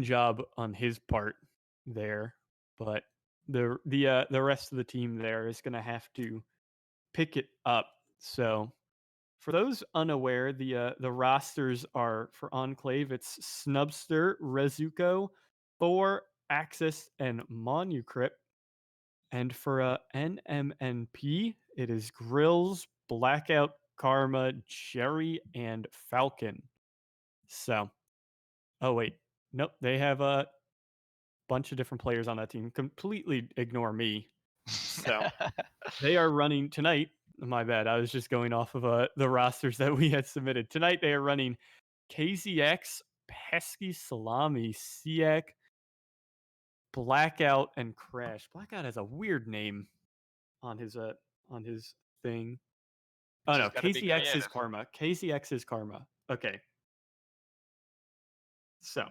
job on his part there, but the rest of the team there is going to have to pick it up. So for those unaware, the rosters are for Enclave. It's Snubster, Rezuko, Thor, Axis, and Monucrypt. And for NMNP, it is Grills, Blackout, Karma, Jerry, and Falcon. So, oh wait, nope, they have a bunch of different players on that team. Completely ignore me. So they are running tonight. My bad. I was just going off of the rosters that we had submitted. Tonight they are running KZX, Pesky Salami, Siak, Blackout, and Crash. Blackout has a weird name on his thing. Oh no, Just gotta be KZX is creative. Karma. KZX is Karma. Okay. So,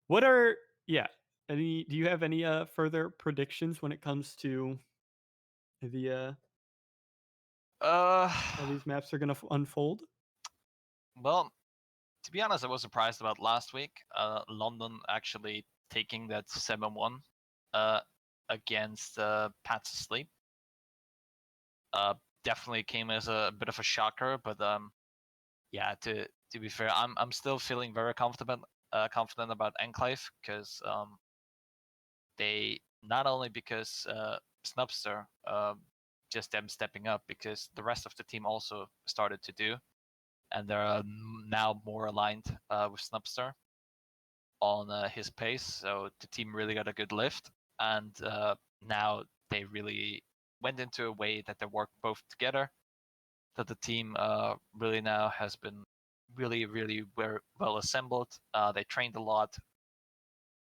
what are do you have any further predictions when it comes to the how these maps are going to unfold? Well, to be honest, I was surprised about last week. London actually taking that 7-1 against Pat's Sleep. Definitely came as a bit of a shocker, but yeah, to be fair, I'm still feeling very confident about Enclave because they not only because Snubster just them stepping up, because the rest of the team also started to do, and they're now more aligned with Snubster on his pace. So the team really got a good lift, and now they really went into a way that they work both together. That the team really now has been really well assembled. They trained a lot,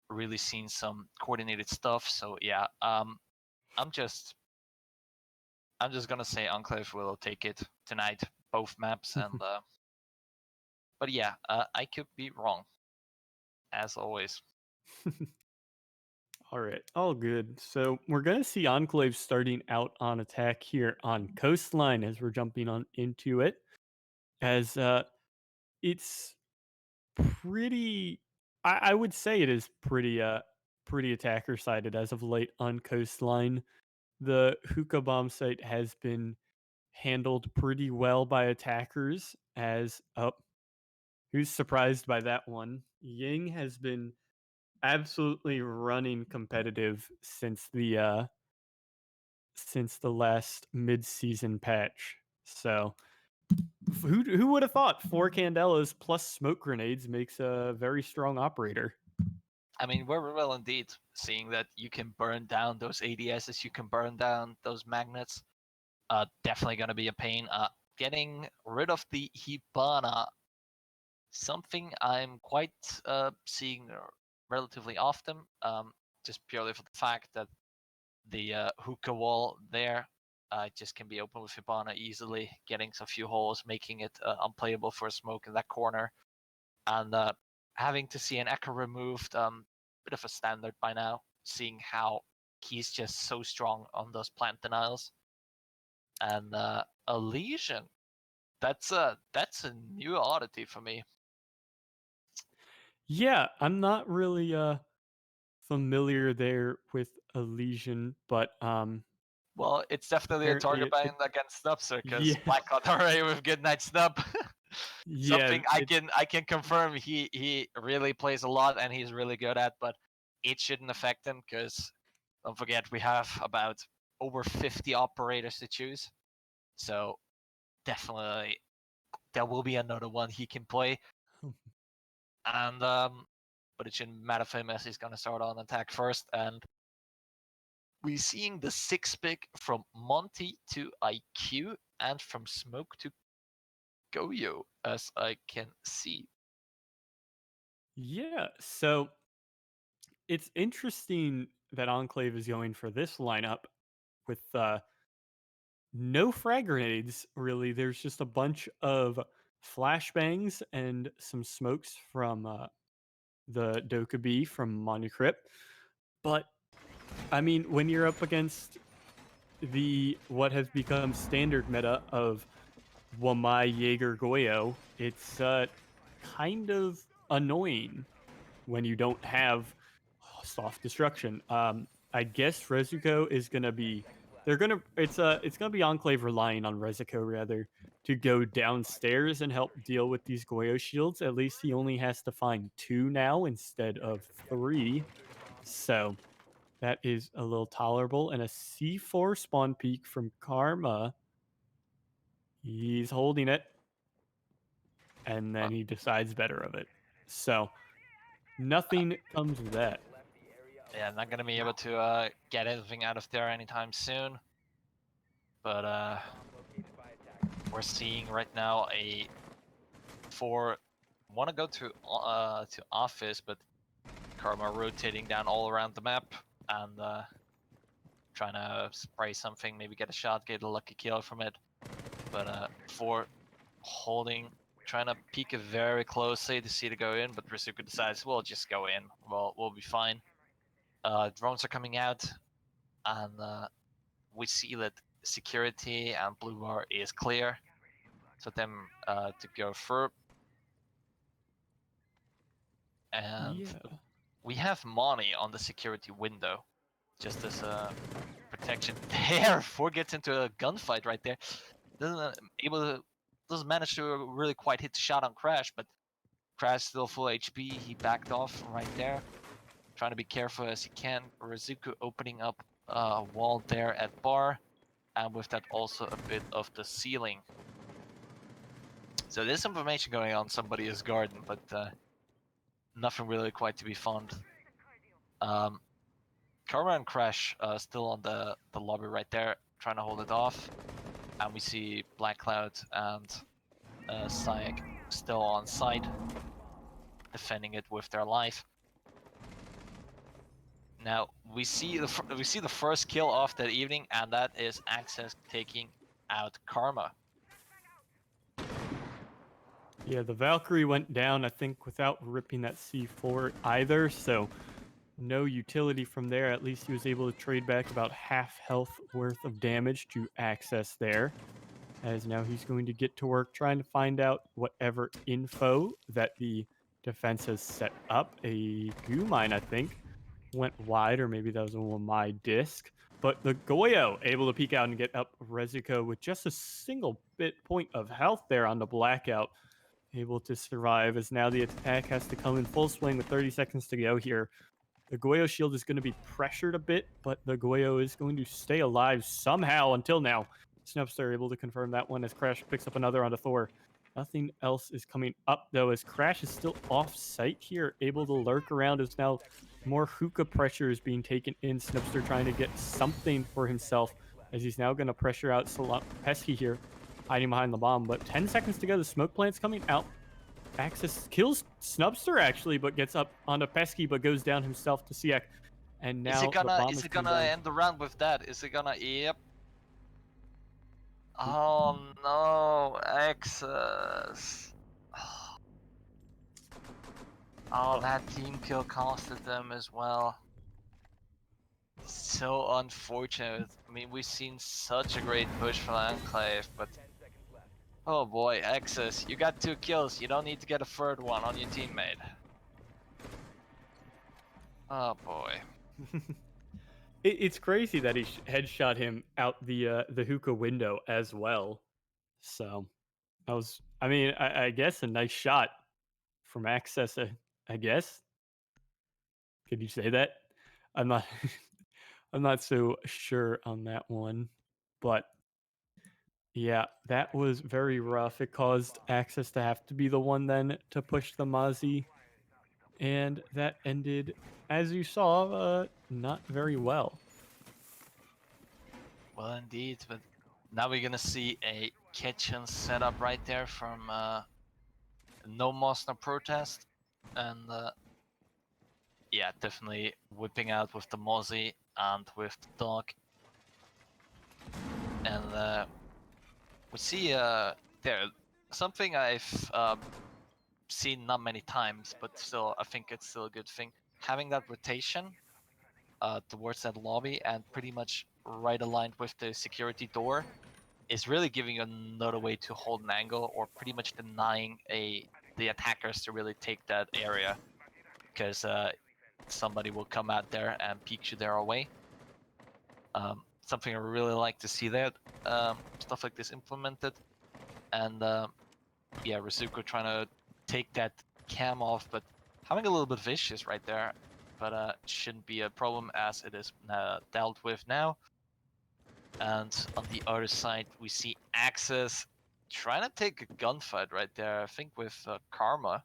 really seen some coordinated stuff. So yeah, I'm just gonna say Enclave will take it tonight, both maps, and but yeah, I could be wrong, as always. All right, all good. So we're gonna see Enclave starting out on attack here on Coastline as we're jumping on into it. As it's pretty, I would say it is pretty attacker sided as of late on Coastline. The hookah bomb site has been handled pretty well by attackers. As who's surprised by that one? Ying has been absolutely running competitive since the last mid-season patch. So who would have thought 4 Candelas plus smoke grenades makes a very strong operator? I mean, we're well indeed seeing that you can burn down those ADSs, you can burn down those magnets. Definitely going to be a pain. Getting rid of the Hibana, something I'm quite seeing relatively often, just purely for the fact that the hookah wall there just can be opened with Hibana easily, getting a few holes, making it unplayable for a smoke in that corner. And having to see an Echo removed, bit of a standard by now, seeing how he's just so strong on those plant denials. And a lesion, that's a new oddity for me. Yeah, I'm not really familiar there with Elysian, but Well, it's definitely a apparently target ban against Snubster because yeah, Black got already with Good Night Snub. yeah, Something I can confirm he really plays a lot and he's really good at, but it shouldn't affect him because don't forget we have about over 50 operators to choose. So definitely there will be another one he can play. And but it shouldn't matter for him as he's gonna start on attack first. And we're seeing the 6-pick from Monty to IQ and from Smoke to Goyo, as I can see. yeah. So it's interesting that Enclave is going for this lineup with no frag grenades, really. There's just a bunch of flashbangs and some smokes from the Dokkaebi from Monucrypt. But, I mean, when you're up against the what has become standard meta of Wamai Jaeger Goyo, it's kind of annoying when you don't have soft destruction. I guess Rezuko is gonna be. It's gonna be Enclave relying on Rezuko rather to go downstairs and help deal with these Goyo shields. At least he only has to find 2 now instead of 3. So that is a little tolerable. And a C4 spawn peak from Karma. He's holding it. And then he decides better of it. So nothing comes of that. Yeah, not gonna be able to get anything out of there anytime soon. But we're seeing right now a 4 want to go to office, but Karma rotating down all around the map and trying to spray something, maybe get a shot, get a lucky kill from it. But 4 holding, trying to peek it very closely to see to go in, but Rizuku decides we'll just go in. We'll be fine. Drones are coming out, and we see that security and blue bar is clear. So them to go through. And Yeah. we have money on the security window, just as a protection. There, 4 gets into a gunfight right there. Doesn't manage to really quite hit the shot on Crash, but Crash still full HP. He backed off right there, trying to be careful as he can. Rizuku opening up a wall there at bar, and with that also a bit of the ceiling. So there's information going on somebody is garden, but nothing really quite to be found. Karma and Crash still on the lobby right there, trying to hold it off. And we see Black Cloud and Sayak still on site, defending it with their life. Now we see the first kill of that evening, and that is ACS taking out Karma. Yeah, the Valkyrie went down, I think, without ripping that C4 either, so no utility from there. At least he was able to trade back about half health worth of damage to ACS there. As now he's going to get to work trying to find out whatever info that the defense has set up. A goo mine, I think, went wide, or maybe that was a my disc. But the Goyo able to peek out and get up Rezuko with just a single bit point of health there on the blackout, able to survive as now the attack has to come in full swing with 30 seconds to go here. The Goyo shield is going to be pressured a bit, but the Goyo is going to stay alive somehow until now. Snubster able to confirm that one as Crash picks up another onto Thor. Nothing else is coming up, though, as Crash is still off-site here, able to lurk around as now more hookah pressure is being taken in. Snubster trying to get something for himself as he's now going to pressure out Pesky here, hiding behind the bomb. But 10 seconds to go, the smoke plant's coming out. ACS kills Snubster actually, but gets up onto Pesky, but goes down himself to Siak. And now Is it gonna end the round with that? Is it gonna? Yep. Oh no, ACS. Oh, that team kill costed them as well. So unfortunate. I mean, we've seen such a great push from Enclave, but oh boy, ACS, you got 2 kills. You don't need to get a 3rd one on your teammate. Oh boy. It's crazy that he headshot him out the hookah window as well. So that was, I mean, I guess a nice shot from ACS. I guess. Could you say that? I'm not. I'm not so sure on that one, but yeah, that was very rough. It caused ACS to have to be the one then to push the Mozzie, and that ended, as you saw, not very well. Well, indeed, but now we're gonna see a kitchen setup right there from No Monster Protest, and yeah, definitely whipping out with the Mozzie and with the dog. And we see there something I've seen not many times, but still I think it's still a good thing. Having that rotation towards that lobby and pretty much right aligned with the security door is really giving you another way to hold an angle, or pretty much denying the attackers to really take that area. because somebody will come out there and peek you their away. Something I really like to see there, stuff like this implemented. And yeah, Rizuko trying to take that cam off, but having a little bit of issues right there. But shouldn't be a problem as it is dealt with now. And on the other side, we see ACS trying to take a gunfight right there. I think with Karma,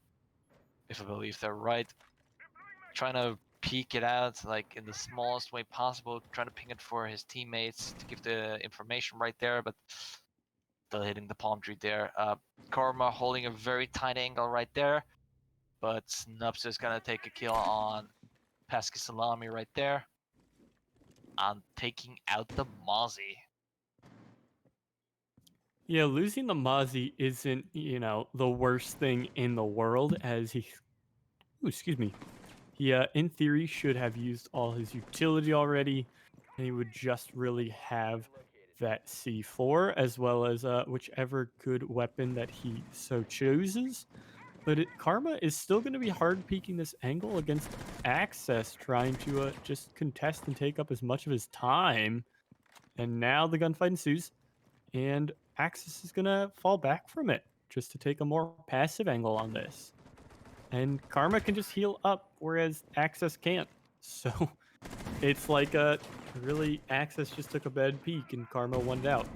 if I believe they're right, trying to peek it out like in the smallest way possible, trying to ping it for his teammates to give the information right there, but still hitting the palm tree there. Karma holding a very tight angle right there, but Snubs is gonna take a kill on Pesky Salami right there. On taking out the Mozzie. Yeah, losing the Mozzie isn't, the worst thing in the world, as he, ooh, excuse me, he, in theory, should have used all his utility already, and he would just really have that C4, as well as whichever good weapon that he so chooses. But Karma is still going to be hard peeking this angle against Access, trying to just contest and take up as much of his time. And now the gunfight ensues, and Axis is going to fall back from it just to take a more passive angle on this. And Karma can just heal up, whereas Access can't. So it's like really Access just took a bad peek and Karma won out.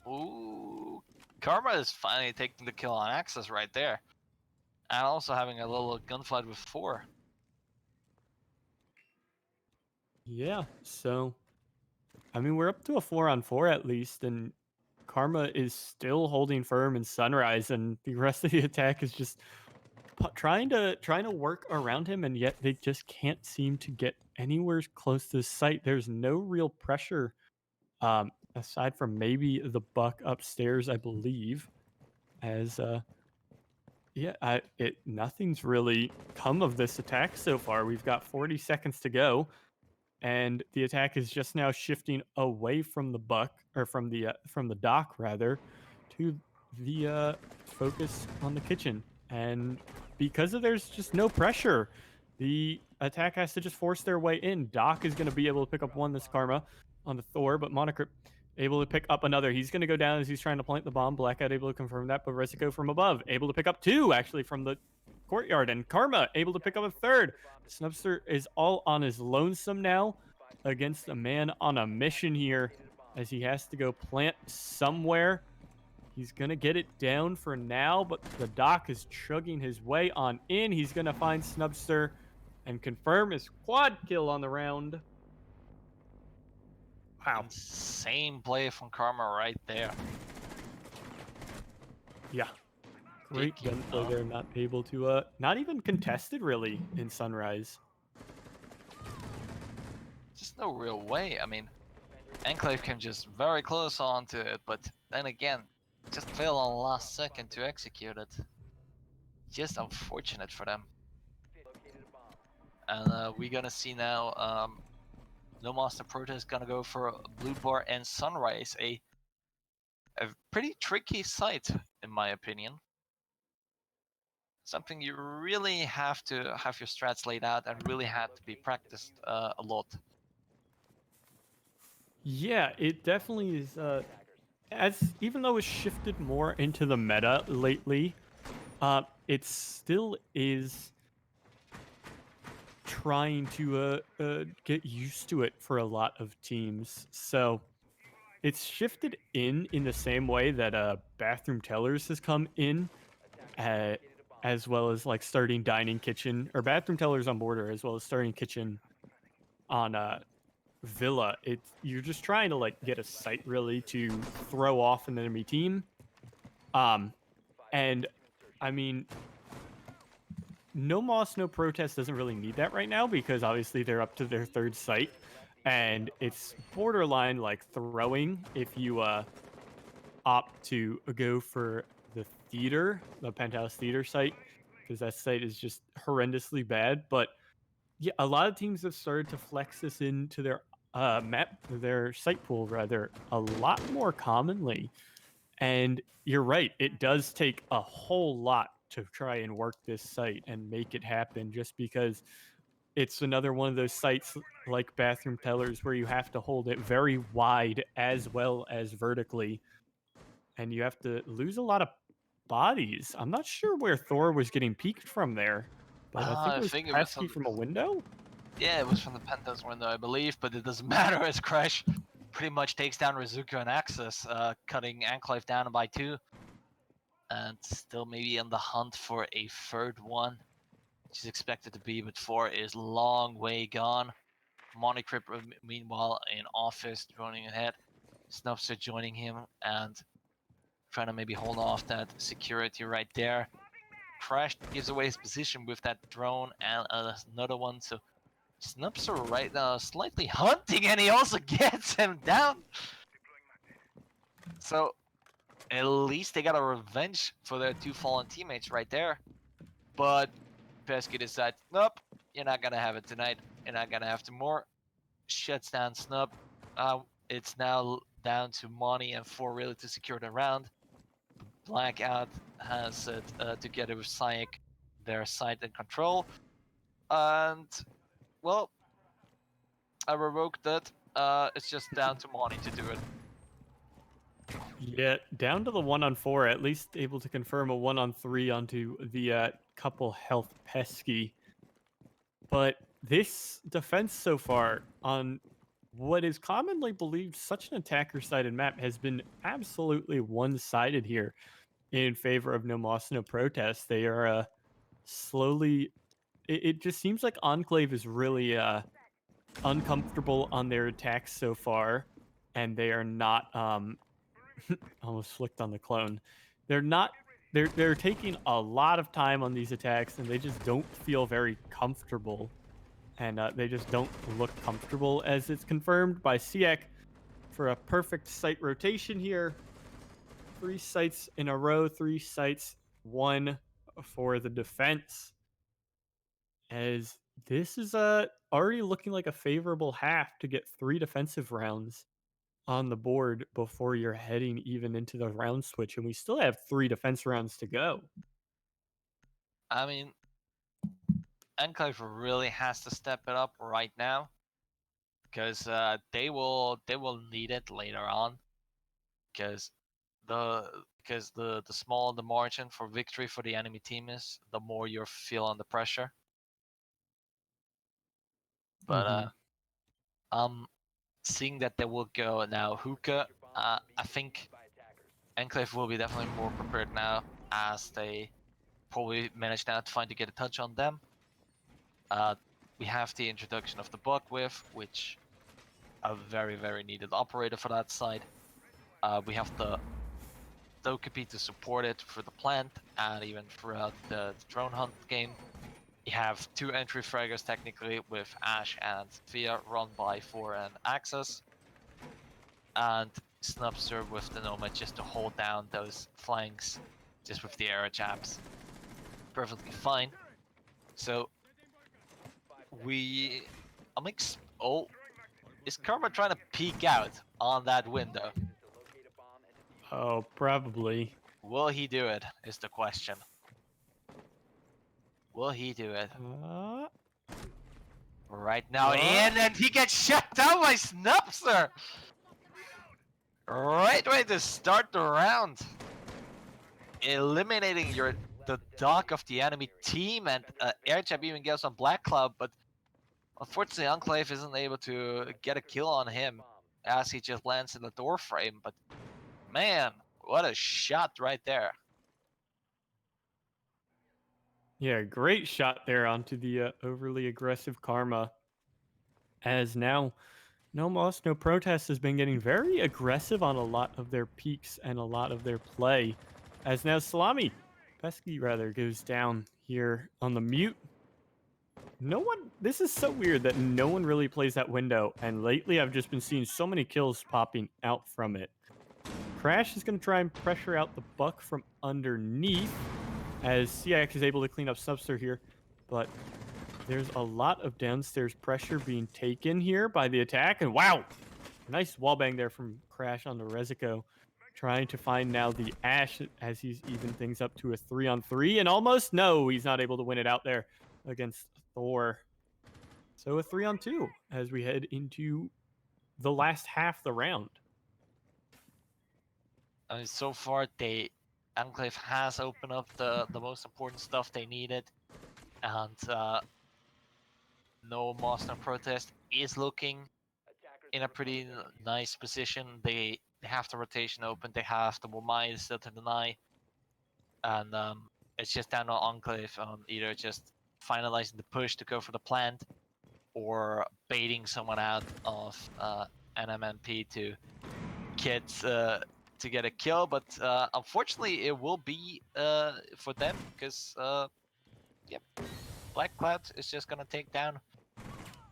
Ooh, Karma is finally taking the kill on Axis right there. And also having a little gunfight with 4. Yeah, so I mean, we're up to a 4-on-4 at least, and Karma is still holding firm in Sunrise, and the rest of the attack is just trying to work around him, and yet they just can't seem to get anywhere close to the site. There's no real pressure, aside from maybe the buck upstairs, I believe. As yeah, nothing's really come of this attack so far. We've got 40 seconds to go, and the attack is just now shifting away from the buck, or from the dock rather, to the focus on the kitchen. And because of there's just no pressure, the attack has to just force their way in. Doc is going to be able to pick up one this Karma on the Thor, but Monocrypt able to pick up another. He's going to go down as he's trying to plant the bomb. Blackout able to confirm that, but Resico from above able to pick up two actually from the courtyard, and Karma able to pick up a third. Snubster is all on his lonesome now against a man on a mission here, as he has to go plant somewhere. He's going to get it down for now, but the Doc is chugging his way on in. He's going to find Snubster and confirm his quad kill on the round. Wow. Insane play from Karma right there. Yeah. Great gunplay there, not able to, not even contested really in Sunrise. Just no real way. I mean, Enclave came just very close onto it, but then again, just failed on the last second to execute it. Just unfortunate for them. And we're gonna see now, No Master Protest gonna go for Blue Bar and Sunrise, a pretty tricky site in my opinion. Something you really have to have your strats laid out and really have to be practiced a lot. Yeah, it definitely is. Even though it's shifted more into the meta lately, it still is trying to get used to it for a lot of teams. So it's shifted in the same way that Bathroom Tellers has come in, as well as like starting Dining Kitchen, or Bathroom Tellers on Border, as well as starting Kitchen on Villa. You're just trying to like get a site really to throw off an enemy team. And I mean, No Moss, No Protest doesn't really need that right now, because obviously they're up to their third site, and it's borderline like throwing if you opt to go for the theater, the Penthouse Theater site, because that site is just horrendously bad. But yeah, a lot of teams have started to flex this into their their site pool rather, a lot more commonly. And you're right, it does take a whole lot to try and work this site and make it happen, just because it's another one of those sites like Bathroom Tellers where you have to hold it very wide as well as vertically, and you have to lose a lot of bodies. I'm not sure where Thor was getting peeked from there, but I think I it was think it was Pesky from a window. yeah, it was from the Penta's window, I believe, but it doesn't matter as Crash pretty much takes down Rizuka and Axis, cutting Enclave down by 2. And still maybe on the hunt for a third one, which is expected to be, but 4 is long way gone. Monicryp, meanwhile, in office, droning ahead. Snubster joining him and trying to maybe hold off that security right there. Crash gives away his position with that drone and another one, so Snubster right now slightly hunting, and he also gets him down. So at least they got a revenge for their 2 fallen teammates right there. But Pesky decides, nope, you're not gonna have it tonight. You're not gonna have tomorrow. Shuts down Snub. It's now down to Monty and 4 really to secure the round. Blackout has it together with Sayek, their side in control. And, well, I revoked it. It's just down to Monty to do it. Yeah, down to the 1-on-4, at least able to confirm a 1-on-3 onto the couple health Pesky. But this defense so far on what is commonly believed such an attacker-sided map has been absolutely one-sided here in favor of No Moss, No Protest. They are slowly... It just seems like Enclave is really uncomfortable on their attacks so far, and they are not... almost flicked on the clone. They're not... They're taking a lot of time on these attacks, and they just don't feel very comfortable. And they just don't look comfortable, as it's confirmed by Siak for a perfect site rotation here. 3 sites in a row, 3 sites, 1 for the defense. As this is already looking like a favorable half to get 3 defensive rounds on the board before you're heading even into the round switch. And we still have 3 defense rounds to go. I mean, Enclave really has to step it up right now, because they will need it later on, because the smaller the margin for victory for the enemy team is, the more you feel under pressure. But seeing that they will go now hookah, I think Enclave will be definitely more prepared now, as they probably managed now to find to get a touch on them. We have the introduction of the Buckwith, which a very, very needed operator for that side. We have the Dokupi to support it for the plant and even throughout the drone hunt game. You have 2 entry fraggers technically with Ash and Via run by 4 and Axis. And Snubster with the Nomad just to hold down those flanks just with the air jabs. Perfectly fine. So oh, is Karma trying to peek out on that window? Oh, probably. Will he do it, is the question. Will he do it? Right now, in, and he gets shut down by Snubster! Right way to start the round. Eliminating the dock of the enemy team, and air jab even goes on Black Cloud, but unfortunately Enclave isn't able to get a kill on him as he just lands in the door frame. But man, what a shot right there. Yeah, great shot there onto the overly aggressive Karma. As now, No Moss, No Protest has been getting very aggressive on a lot of their peaks and a lot of their play. As now Pesky rather, goes down here on the mute. This is so weird that no one really plays that window, and lately I've just been seeing so many kills popping out from it. Crash is going to try and pressure out the Buck from underneath, as Siak is able to clean up Snubster here, but there's a lot of downstairs pressure being taken here by the attack, and wow! Nice wallbang there from Crash onto Rezico. trying to find now the Ash as he's even things up to a 3-on-3, and almost no, he's not able to win it out there against Thor. So a 3-on-2 as we head into the last half of the round. I mean, so far, Enclave has opened up the most important stuff they needed, and no Monster Protest is looking in a pretty nice position. They have the rotation open, they have the Womai still to deny, and it's just down to Enclave on either just finalizing the push to go for the plant or baiting someone out of NMNP to get a kill. But unfortunately, it will be for them because yep, Black Cloud is just gonna take down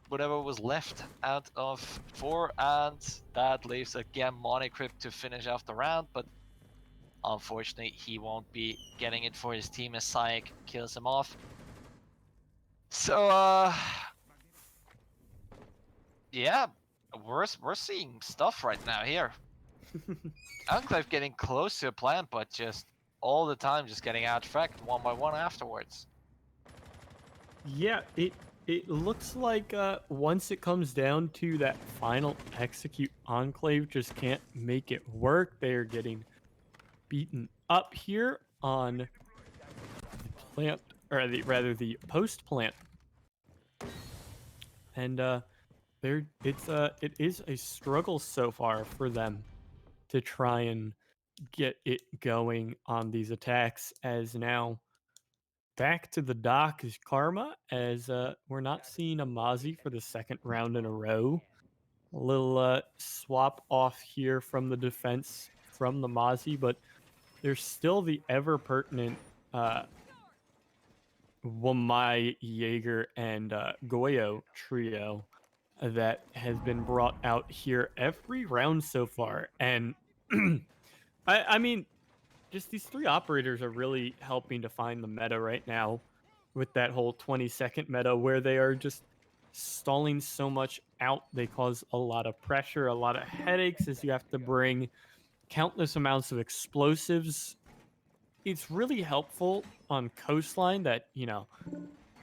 whatever was left out of 4, and that leaves again Monicrypt to finish off the round, but unfortunately he won't be getting it for his team as Sayek kills him off. So yeah, we're seeing stuff right now here. Enclave getting close to a plant, but just all the time just getting out-fracked one by one afterwards. Yeah, it looks like once it comes down to that final execute, Enclave just can't make it work. They are getting beaten up here on the plant, or rather the post plant, and it is a struggle so far for them to try and get it going on these attacks. As now back to the dock is Karma, as we're not seeing a Mozzie for the second round in a row. A little swap off here from the defense from the Mozzie, but there's still the ever pertinent Wamai, Jaeger, and Goyo trio that has been brought out here every round so far. And I mean, just these three operators are really helping to find the meta right now with that whole 20-second meta where they are just stalling so much out. They cause a lot of pressure, a lot of headaches as you have to bring countless amounts of explosives. It's really helpful on coastline that,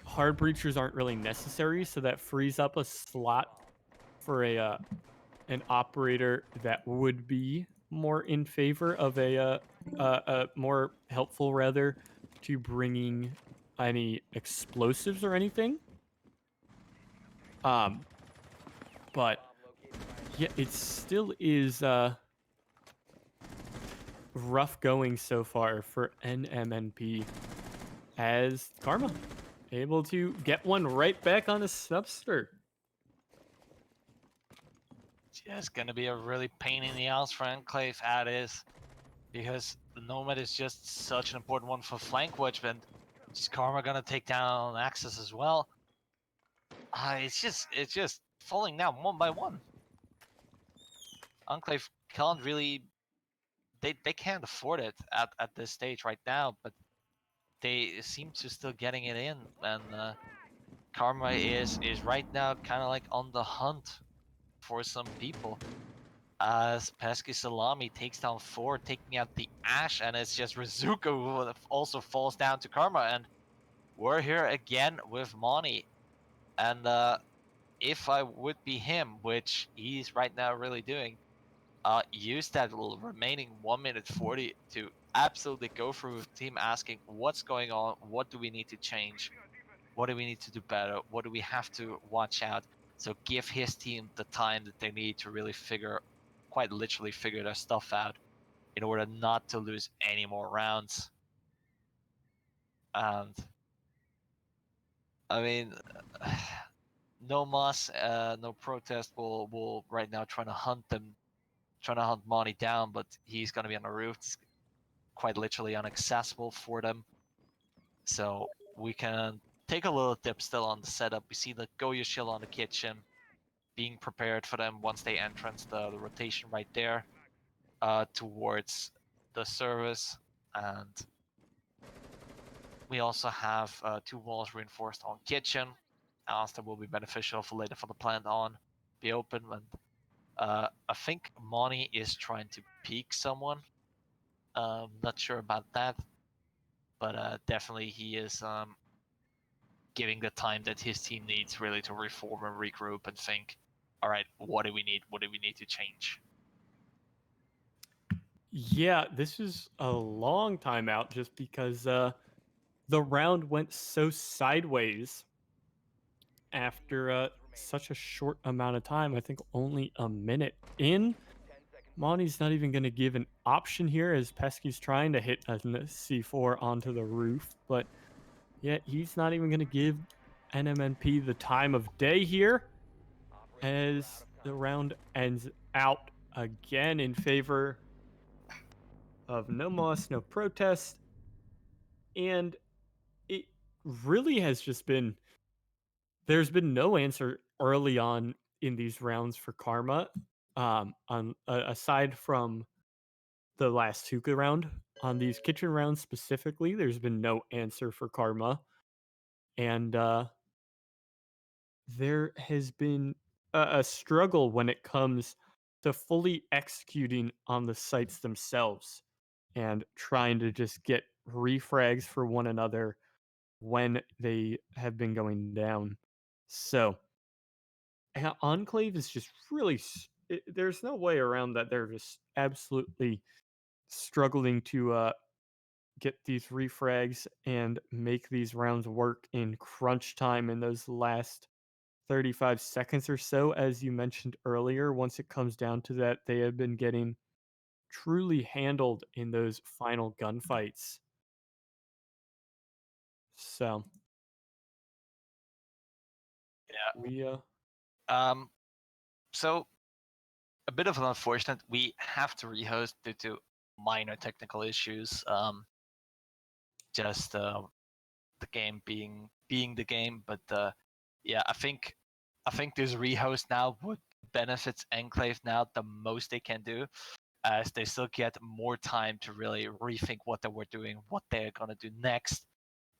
hard breachers aren't really necessary, so that frees up a slot for an operator that would be more in favor of a more helpful rather to bringing any explosives or anything. But yeah, it still is rough going so far for NMNP, as Karma able to get one right back on his subster. Yeah, it's gonna be a really pain in the ass for Enclave at is, because the Nomad is just such an important one for flank watch, and is Karma gonna take down Axis as well? It's just falling down one by one. Enclave can't really, they can't afford it at this stage right now, but they seem to still getting it in, and Karma is right now kind of like on the hunt for some people. As Pesky Salami takes down 4, taking out the Ash, and it's just Rizuka who also falls down to Karma, and we're here again with Moni. And if I would be him, which he's right now really doing, use that remaining 1 minute 40 to absolutely go through with the team, asking what's going on, what do we need to change, what do we need to do better, what do we have to watch out. So give his team the time that they need to really quite literally figure their stuff out in order not to lose any more rounds. And I mean, no Moss, no Protest will right now trying to hunt Monty down, but he's gonna be on the roof. It's quite literally inaccessible for them. So we can take a little dip still on the setup. We see the Goyo shield on the kitchen, being prepared for them once they entrance the rotation right there towards the service. And we also have 2 walls reinforced on kitchen, as that will be beneficial for later for the plant on be open. And I think Monty is trying to peak someone. Not sure about that, but definitely he is giving the time that his team needs really to reform and regroup and think, all right, what do we need? What do we need to change? Yeah, this is a long time out just because the round went so sideways after such a short amount of time. I think only a minute in. Monty's not even going to give an option here as Pesky's trying to hit a C4 onto the roof, but yet he's not even going to give NMNP the time of day here as the round ends out again in favor of no moss, no protest. And it really has just been, there's been no answer early on in these rounds for Karma. Aside from the last Tuka round, on these kitchen rounds specifically, there's been no answer for Karma. And there has been a struggle when it comes to fully executing on the sites themselves and trying to just get refrags for one another when they have been going down. So, Enclave is just really, there's no way around that. They're just absolutely struggling to get these refrags and make these rounds work in crunch time in those last 35 seconds or so. As you mentioned earlier, once it comes down to that, they have been getting truly handled in those final gunfights. So Yeah. we Um. So a bit of an unfortunate. We have to rehost due to minor technical issues. Just the game being the game, but yeah, I think this rehost now would benefits Enclave now the most they can do, as they still get more time to really rethink what they were doing, what they're gonna do next,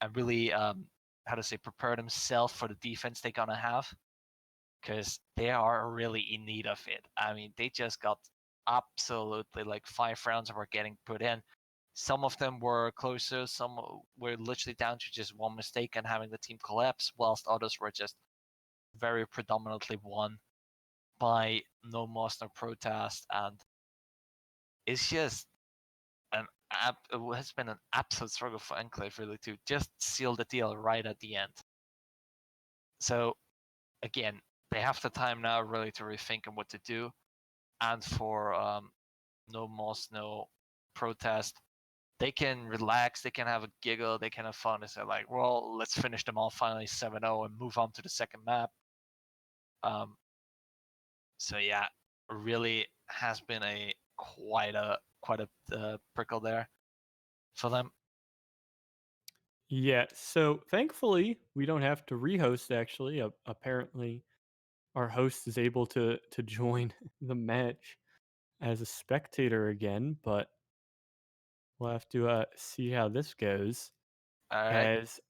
and really how to say prepare themselves for the defense they're gonna have, because they are really in need of it. I mean, they just got absolutely like 5 rounds were getting put in. Some of them were closer, some were literally down to just one mistake and having the team collapse, whilst others were just very predominantly won by no moss, no protest, and it's just it has been an absolute struggle for Enclave really to just seal the deal right at the end. So again, they have the time now really to rethink on what to do, and for no moss, no protest, they can relax, they can have a giggle, they can have fun. They say like, well, let's finish them all finally 7-0 and move on to the second map. Um, so yeah, really has been a quite a prickle there for them. yeah. So thankfully, we don't have to rehost. Actually, apparently, our host is able to join the match as a spectator again, but we'll have to see how this goes. All right, As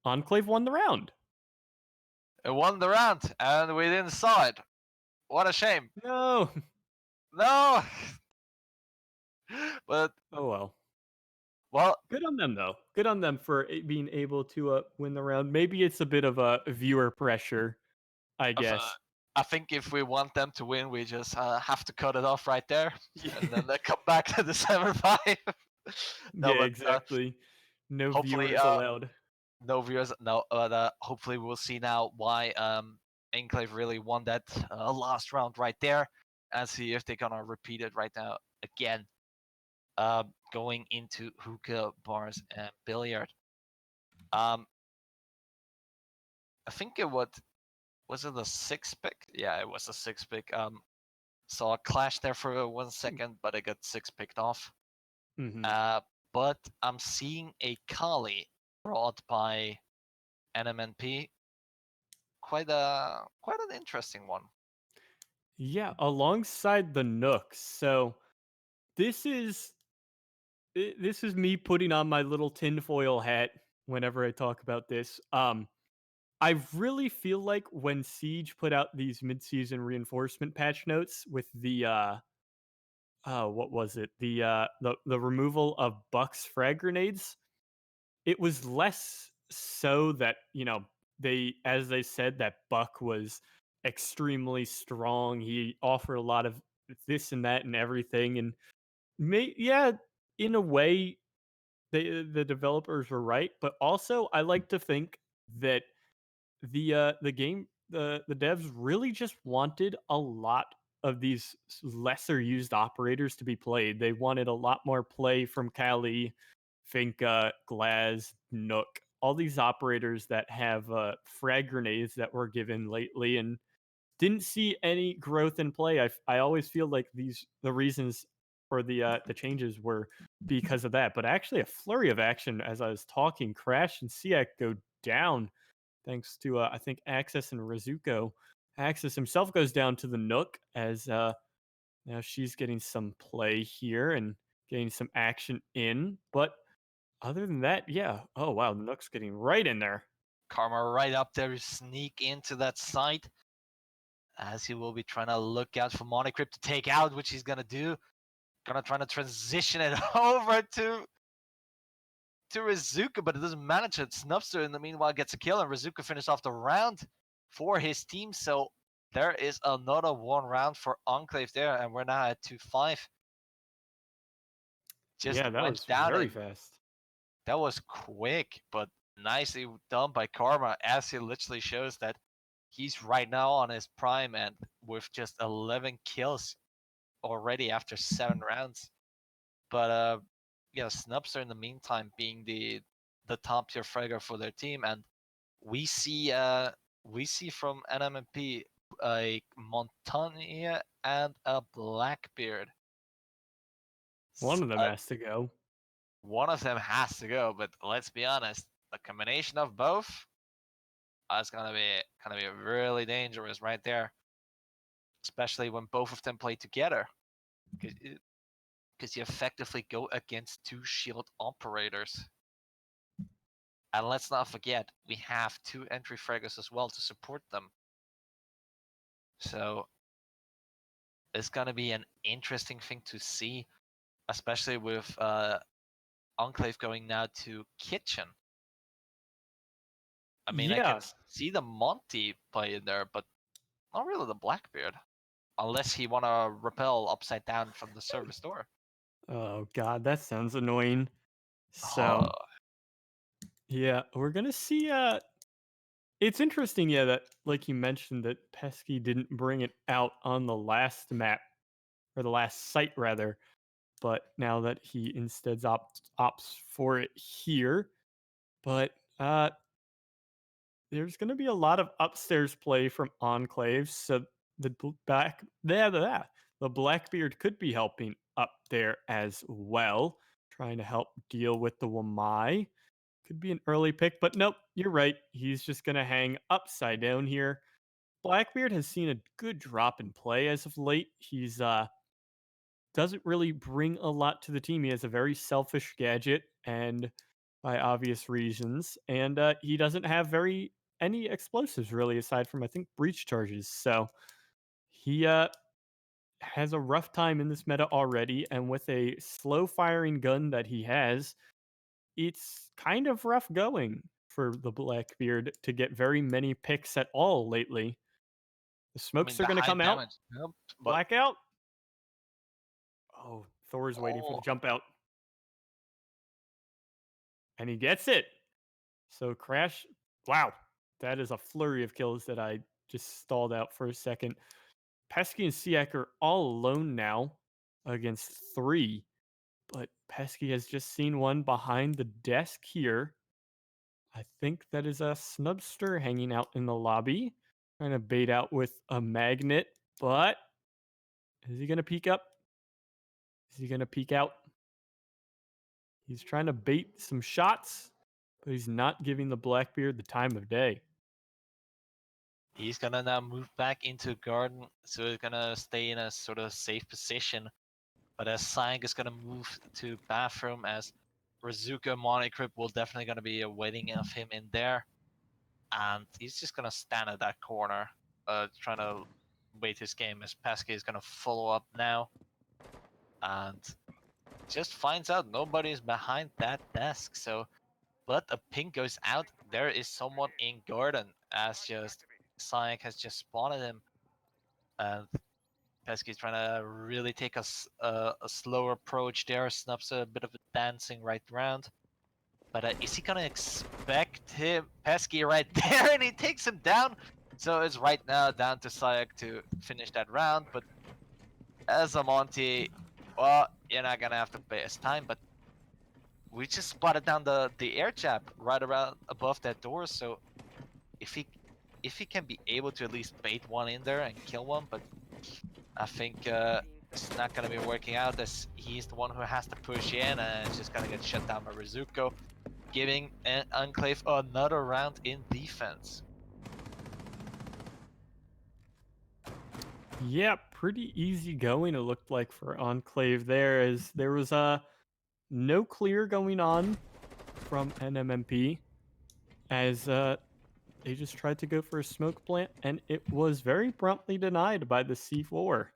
Enclave won the round. it won the round and we didn't saw it. What a shame. No. No, but Oh well. well, Good on them though. Good on them for being able to win the round. Maybe it's a bit of a viewer pressure, I guess. I think if we want them to win, we just have to cut it off right there, and Yeah, then they come back to the 7-5. No, yeah, but exactly. No hopefully, viewers allowed. no viewers. No, hopefully we'll see now why Enclave really won that last round right there, and see if they're gonna repeat it right now again. Going into hookah bars and billiard. Um, I think it was it a 6 pick? Yeah, it was a 6 pick. Saw a clash there for 1 second, but it got 6 picked off. Hmm. Uh, but I'm seeing a Kali brought by NMNP. Quite an interesting one. Yeah, alongside the Nooks. So this is this is me putting on my little tinfoil hat whenever I talk about this. I really feel like when Siege put out these mid-season reinforcement patch notes with the oh, what was it? The removal of Buck's frag grenades, it was less so that, they as they said that Buck was extremely strong. He offered a lot of this and that and everything and yeah, in a way the developers were right, but also I like to think that the devs really just wanted a lot of these lesser used operators to be played. They wanted a lot more play from Kali, Finka, Glaz, Nook, all these operators that have frag grenades that were given lately and didn't see any growth in play. I always feel like the reasons for the changes were because of that. But actually a flurry of action as I was talking. Crash and Siak go down thanks to I think Access and Rizuko. Access himself goes down to the Nook as now she's getting some play here and getting some action in. But other than that, yeah. Oh wow, the Nook's getting right in there. Karma right up there, sneak into that site as he will be trying to look out for Monicrypt to take out, which he's gonna do. Gonna try to transition it over to Rizuka, but it doesn't manage it. Snubster in the meanwhile gets a kill, and Rizuka finishes off the round for his team. So there is another one round for Enclave there, and we're now at 2-5. Just Yeah, that went was down, very and fast. that was quick, but nicely done by Karma, as he literally shows that he's right now on his prime and with just 11 kills already after 7 rounds. But yeah, Snubster in the meantime being the top tier fragger for their team, and we see from NMNP a Montagna and a Blackbeard. One of them has to go. One of them has to go, but let's be honest, the combination of both is gonna be really dangerous right there, especially when both of them play together, because you effectively go against 2 shield operators. And let's not forget, we have 2 entry fraggers as well to support them. So it's gonna be an interesting thing to see, especially with Enclave going now to Kitchen. I mean, I can Yeah. see the Monty play in there, but not really the Blackbeard, unless he wanna repel upside down from the service door. Oh god, that sounds annoying. So, Oh, yeah, we're gonna see it's interesting, yeah, that like you mentioned that Pesky didn't bring it out on the last map or the last site rather, but now that he instead opts for it here. But there's going to be a lot of upstairs play from Enclave, so the Blackbeard could be helping up there as well, trying to help deal with the Wamai. Could be an early pick, but nope, you're right. He's just going to hang upside down here. Blackbeard has seen a good drop in play as of late. He's doesn't really bring a lot to the team. He has a very selfish gadget, and by obvious reasons, and he doesn't have very any explosives really, aside from I think breach charges. So he has a rough time in this meta already, and with a slow firing gun that he has, it's kind of rough going for the Blackbeard to get very many picks at all lately. The I smokes mean are the going to high come out. damage helped, but Blackout. Oh, Thor's waiting for the oh, jump out. And he gets it. So Crash, wow, that is a flurry of kills that I just stalled out for a second. Pesky and Siak are all alone now against 3, but Pesky has just seen one behind the desk here. I think that is a Snubster hanging out in the lobby, trying to bait out with a magnet, but is he going to peek up? Is he going to peek out? He's trying to bait some shots, but he's not giving the Blackbeard the time of day. he's gonna now move back into garden, so he's gonna stay in a sort of safe position. But as Sang is gonna move to bathroom, as Rizuka Monicrypt will definitely gonna be awaiting of him in there. and he's just gonna stand at that corner, trying to wait his game as Pesky is gonna follow up now, and just finds out nobody's behind that desk. So, but a ping goes out. There is someone in garden, as just Sonic has just spotted him, and Pesky's trying to really take a slower approach there. Snubs a bit of a dancing right round. But is he gonna expect him Pesky right there, and he takes him down? So it's right now down to Sayak to finish that round. But as a Monty, well, you're not gonna have to pay his time. But we just spotted down the air jab right around above that door. So if he can be able to at least bait one in there and kill one, but I think it's not gonna be working out as he's the one who has to push in, and it's just gonna get shut down by Rizuko, giving Enclave another round in defense. Yeah, pretty easy going it looked like for Enclave there, as there was no clear going on from NMNP, as they just tried to go for a smoke plant, and it was very promptly denied by the C4.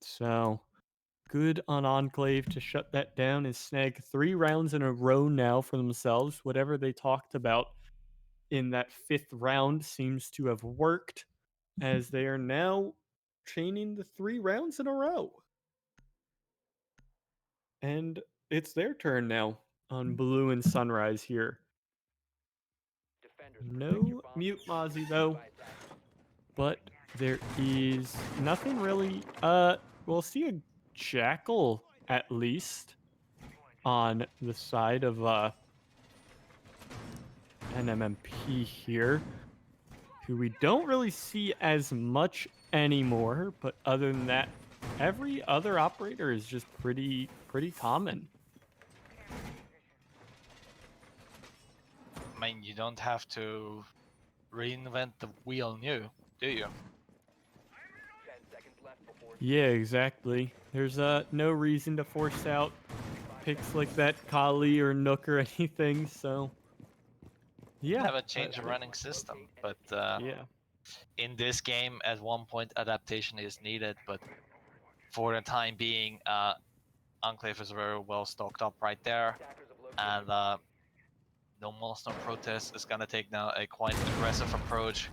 So good on Enclave to shut that down and snag 3 rounds in a row now for themselves. Whatever they talked about in that 5th round seems to have worked, as they are now chaining the 3 rounds in a row. And it's their turn now on Blue and Sunrise here. No mute Mozzie though, but there is nothing really. We'll see a Jackal at least on the side of NMNP here, who we don't really see as much anymore. But other than that, every other operator is just pretty common. I mean, you don't have to reinvent the wheel new, do you? Yeah, exactly. There's no reason to force out picks like that, Kali or Nook or anything. So yeah, Have a change of running system, but yeah. in this game, at one point, adaptation is needed. But for the time being, Enclave is very well stocked up right there, and no Monster Protest is gonna take now a quite aggressive approach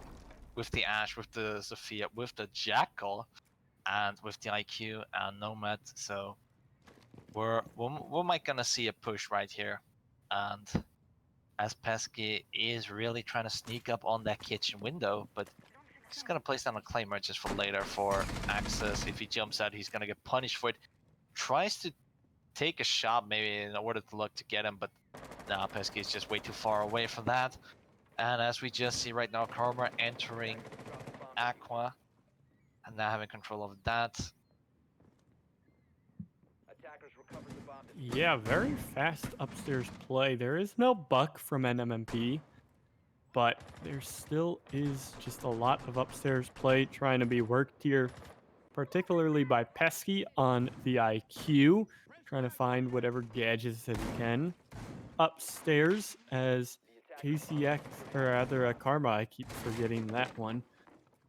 with the Ash, with the Sophia, with the Jackal, and with the IQ and Nomad. So we might gonna see a push right here, and as Pesky is really trying to sneak up on that kitchen window, but he's gonna place down a claimer just for later for access. If he jumps out, he's gonna get punished for it. Tries to take a shot maybe in order to look to get him, but nah, Pesky is just way too far away from that. And as we just see right now, Karma entering Aqua and now having control of that. Yeah, very fast upstairs play. There is no buck from NMNP, but there still is just a lot of upstairs play trying to be worked here, particularly by Pesky on the IQ, trying to find whatever gadgets that he can. Upstairs, as KCX, or rather Karma, I keep forgetting that one.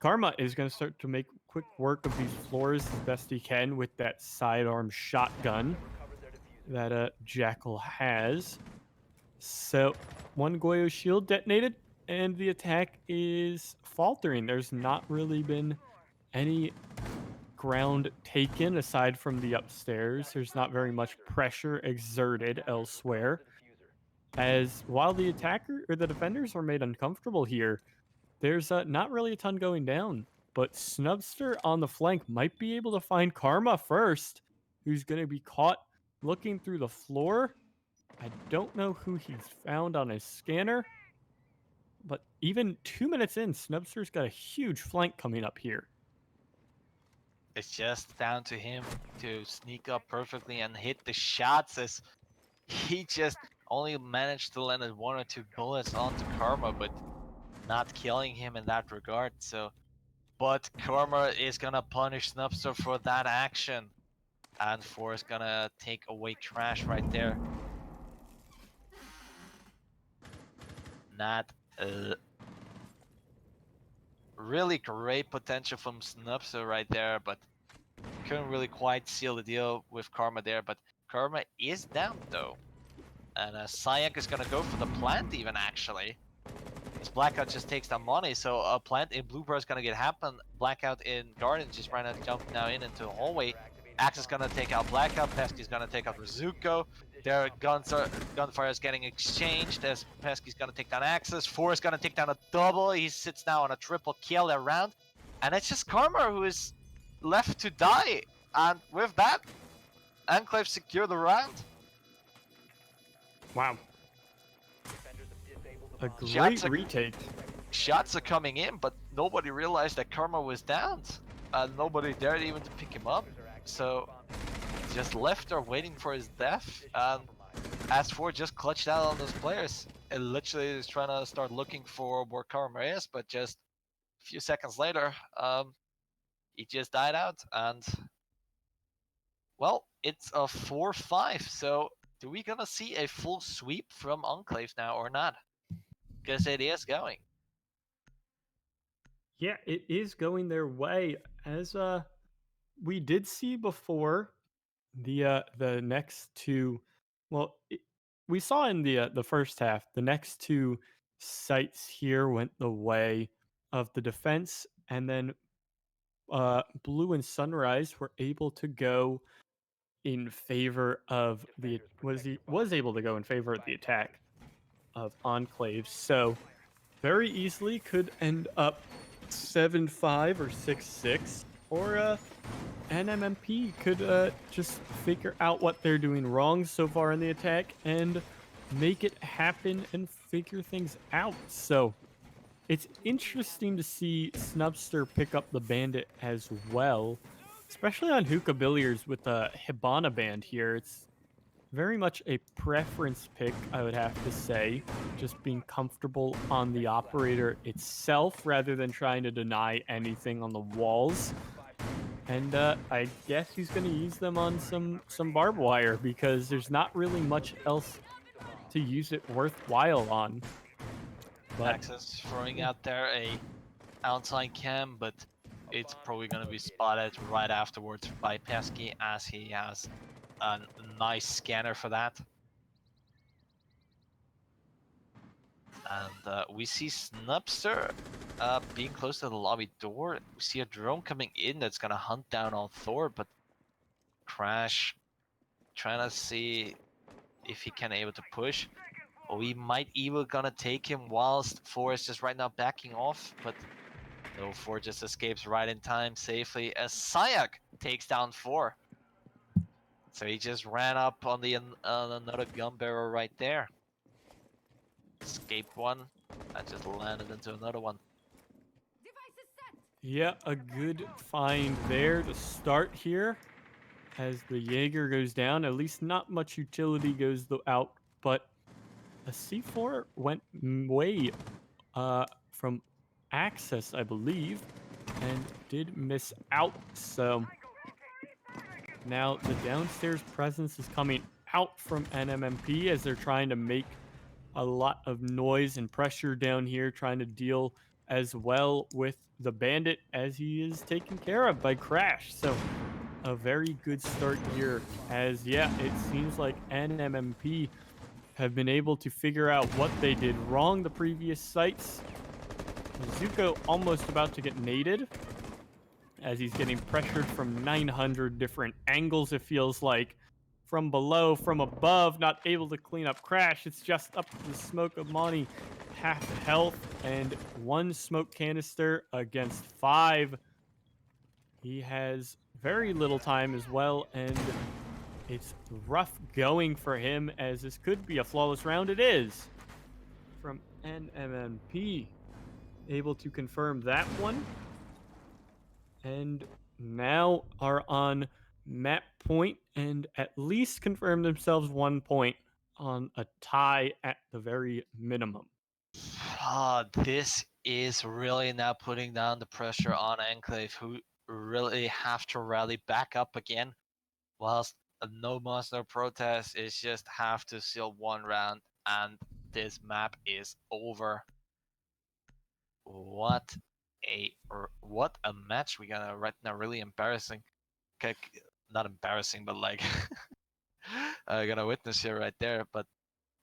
Karma is going to start to make quick work of these floors as best he can with that sidearm shotgun that Jackal has. So one Goyo shield detonated, and the attack is faltering. There's not really been any ground taken aside from the upstairs. There's not very much pressure exerted elsewhere. As while the attacker or the defenders are made uncomfortable here, there's not really a ton going down. But Snubster on the flank might be able to find Karma first, who's going to be caught looking through the floor. I don't know who he's found on his scanner, but even 2 minutes in, Snubster's got a huge flank coming up here. It's just down to him to sneak up perfectly and hit the shots, as he just only managed to land 1 or 2 bullets onto Karma, but not killing him in that regard. So, but Karma is gonna punish Snubster for that action, and is gonna take away Trash right there. Not Really great potential from Snubster right there, but couldn't really quite seal the deal with Karma there. But Karma is down though, and Sayak is gonna go for the plant even actually. As Blackout just takes down money, so a plant in Bluebird is gonna get happen. Blackout in Garden just right now jumping now into the hallway. Axe is gonna take out Blackout. Pesky's gonna take out Rizuko. Their gunfire is getting exchanged as Pesky's gonna take down Axis. Four is gonna take down a double. He sits now on a triple kill around, and it's just Karma who is left to die. And with that, Enclave secure the round. Wow. A great retake. Shots are coming in, but nobody realized that Karma was downed. Nobody dared even to pick him up. So just left there waiting for his death. And As4 just clutched out on those players. It literally is trying to start looking for where Karma is, but just a few seconds later, he just died out. And well, it's a 4-5. So do we gonna see a full sweep from Enclave now or not? Because it is going. Yeah, it is going their way. As we did see before, the next two, well, we saw in the first half, the next two sites here went the way of the defense, and then Blue and Sunrise were able to go in favor of the was able to go in favor of the attack of Enclave. So very easily could end up 7-5 or 6-6, or NMNP could just figure out what they're doing wrong so far in the attack and make it happen and figure things out. So it's interesting to see Snubster pick up the Bandit as well, especially on Hookah Billiards with the Hibana band here. It's very much a preference pick, I would have to say, just being comfortable on the operator itself rather than trying to deny anything on the walls. And I guess he's going to use them on some barbed wire because there's not really much else to use it worthwhile on. But Axis throwing out there a outside cam, but it's probably going to be spotted right afterwards by Pesky as he has a nice scanner for that. And we see Snubster being close to the lobby door. We see a drone coming in that's going to hunt down on Thor, but Crash trying to see if he can able to push. We might even gonna take him whilst Four is just right now backing off, but no, Four just escapes right in time safely as Sayak takes down Four. So he just ran up on the another gun barrel right there. Escaped one and just landed into another one. yeah, a good find there to start here. As the Jaeger goes down, at least not much utility goes out, but a C4 went way from Access, I believe, and did miss out. So now the downstairs presence is coming out from NMNP as they're trying to make a lot of noise and pressure down here, trying to deal as well with the Bandit as he is taken care of by Crash. So a very good start here as, yeah, it seems like NMNP have been able to figure out what they did wrong the previous sites. Zuko almost about to get naded as he's getting pressured from 900 different angles, it feels like. From below, from above, not able to clean up Crash. It's just up to the Smoke of Monty. Half health and one smoke canister against 5. He has very little time as well, and it's rough going for him as this could be a flawless round. It is from NMNP. Able to confirm that one. And now are on map point and at least confirm themselves 1 point on a tie at the very minimum. This is really now putting down the pressure on Enclave, who really have to rally back up again, whilst no monster protest is just have to seal one round and this map is over. what a match we got right now. Really embarrassing. Not embarrassing, but like gonna witness here right there. But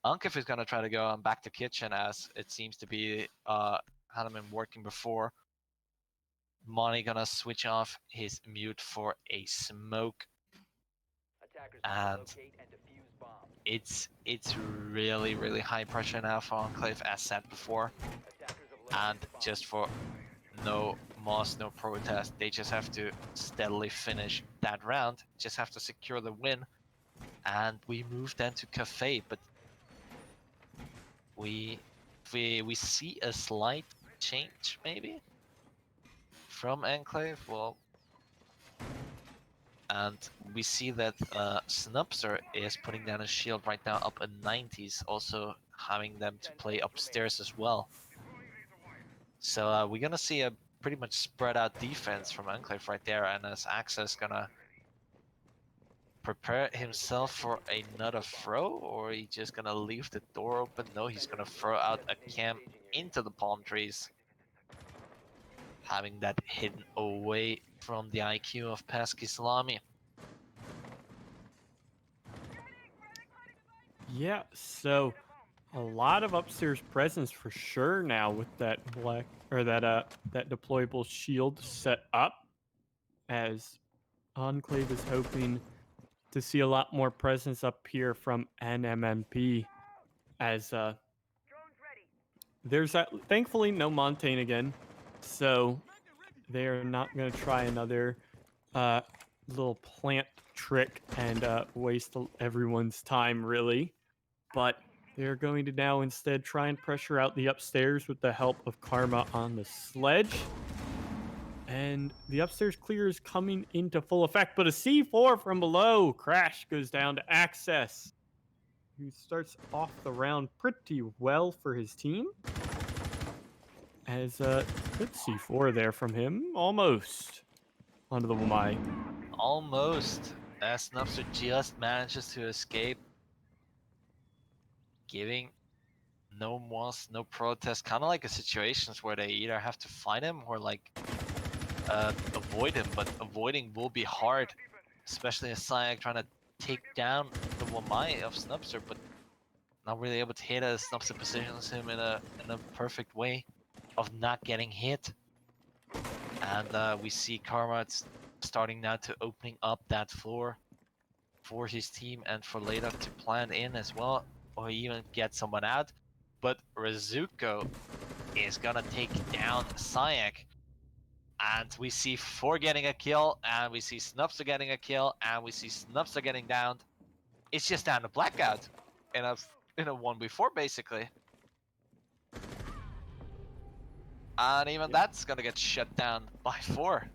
Enclave is gonna try to go back to kitchen as it seems to be hadn't been working before. Money gonna switch off his mute for a smoke, and it's really high pressure now for Enclave as said before, and just for no Moss, no protest, they just have to steadily finish that round, just have to secure the win, and we move then to Cafe, but we see a slight change maybe from Enclave. Well, and we see that Snubster is putting down a shield right now up in 90s, also having them to play upstairs as well. So we're gonna see a pretty much spread out defense from Enclave right there, and as ACS gonna prepare himself for another throw, or he just gonna leave the door open? No, he's gonna throw out a cam into the palm trees, having that hidden away from the IQ of Pesky Salami. Yeah, so a lot of upstairs presence for sure now with that that deployable shield set up, as Enclave is hoping to see a lot more presence up here from NMNP, as there's thankfully no Montaigne again, so they're not going to try another uh, little plant trick and waste everyone's time, really. But they're going to now instead try and pressure out the upstairs with the help of Karma on the sledge. And the upstairs clear is coming into full effect, but a C4 from below. Crash goes down to ACS, who starts off the round pretty well for his team. As a good C4 there from him, almost onto the Wamai. Almost. As Snubster just manages to escape, giving no moss, no protest, kind of like a situations where they either have to fight him or like avoid him, but avoiding will be hard, especially a Sayak trying to take down the Wamai of Snubster, but not really able to hit as Snubster positions him in a perfect way of not getting hit. And we see Karma starting now to opening up that floor for his team and for later to plan in as well, or even get someone out. But Razuko is gonna take down Sayak. And we see 4 getting a kill, and we see Snubster getting a kill, and we see Snubster getting downed. It's just down to Blackout in a 1v4 basically. And even that's gonna get shut down by 4.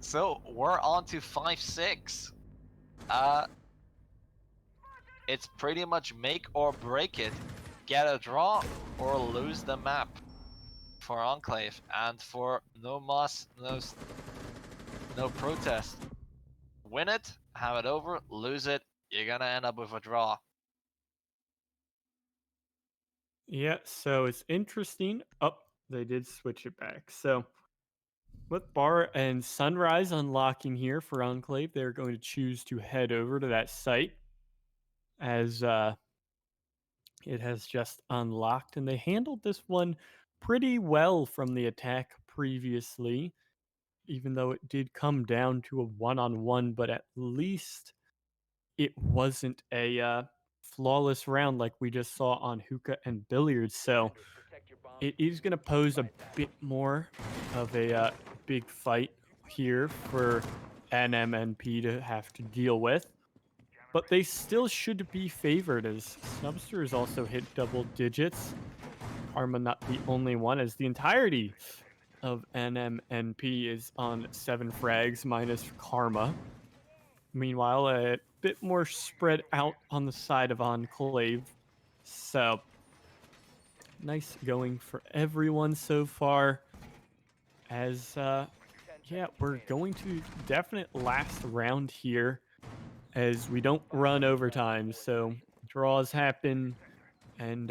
So we're on to 5-6. It's pretty much make or break it. Get a draw or lose the map for Enclave, and for no moss, no protest. Win it, have it over, lose it, you're gonna end up with a draw. Yeah, so it's interesting. Oh, they did switch it back. So with Bar and Sunrise unlocking here for Enclave, they're going to choose to head over to that site, as it has just unlocked, and they handled this one pretty well from the attack previously, even though it did come down to a one-on-one, but at least it wasn't a flawless round like we just saw on hookah and billiards. So it is going to pose a bit more of a big fight here for NMNP to have to deal with. But they still should be favored, as Snubster has also hit double digits. Karma not the only one, as the entirety of NMNP is on 7 frags minus Karma. Meanwhile, a bit more spread out on the side of Enclave. So, nice going for everyone so far. As, yeah, we're going to definite last round here, as we don't run overtime. So, draws happen, and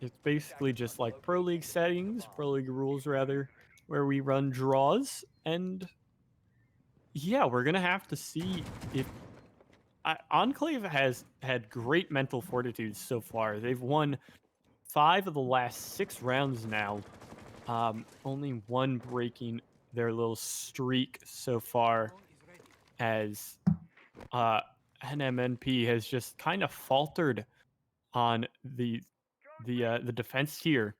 It's basically just like Pro League settings, Pro League rules rather, where we run draws. And yeah, we're going to have to see if Enclave has had great mental fortitude so far. They've won 5 of the last 6 rounds now. Only one breaking their little streak so far, as NMNP has just kind of faltered on the defense here.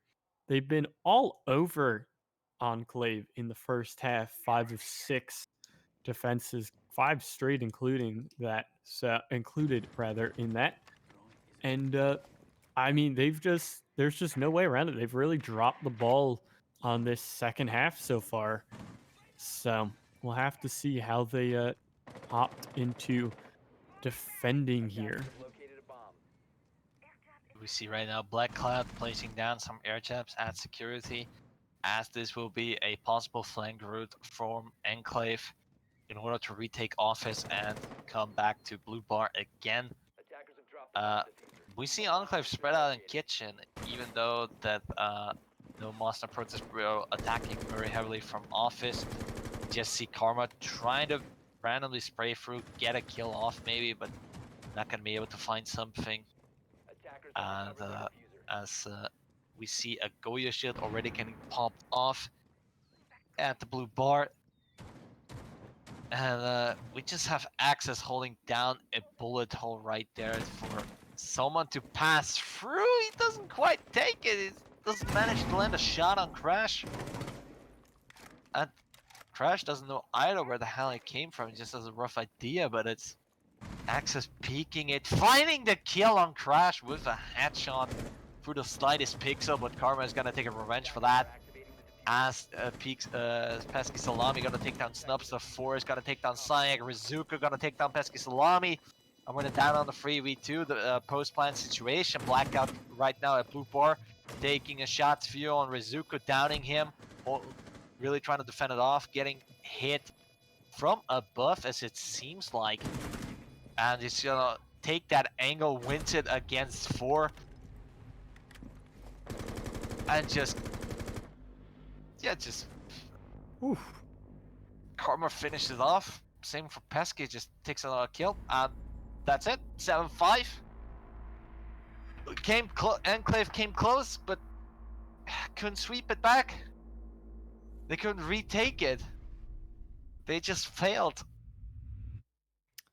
They've been all over Enclave in the first half, 5 of 6 defenses, 5 straight, including that, included rather in that. And I mean, there's just no way around it. They've really dropped the ball on this second half so far. So we'll have to see how they opt into defending here. We see right now Black Cloud placing down some air traps at security, as this will be a possible flank route from Enclave in order to retake office and come back to Blue Bar again. We see Enclave spread out in kitchen, even though that no Master Protest were attacking very heavily from office. Just see Karma trying to randomly spray through, get a kill off maybe, but not gonna be able to find something. And as we see a Goya shield already getting popped off at the Blue Bar. And we just have ACS holding down a bullet hole right there for someone to pass through. He doesn't quite take it. He doesn't manage to land a shot on Crash. And Crash doesn't know either where the hell it came from. He just has a rough idea, but it's ACS peeking it, finding the kill on Crash with a headshot through the slightest pixel, but Karma is gonna take a revenge for that. As Pesky Salami gonna take down Snubster, Forrest gonna take down Cyank, Rizuka gonna take down Pesky Salami. I'm gonna down on the 3v2, the post-plan situation. Blackout right now at Blue Bar, taking a shot view on Rizuka, downing him, really trying to defend it off, getting hit from above as it seems like. And he's gonna take that angle, wins it against 4. And just Oof. Karma finishes off. Same for Pesky, just takes another kill. And that's it. 7-5. Enclave came close, but couldn't sweep it back. They couldn't retake it. They just failed.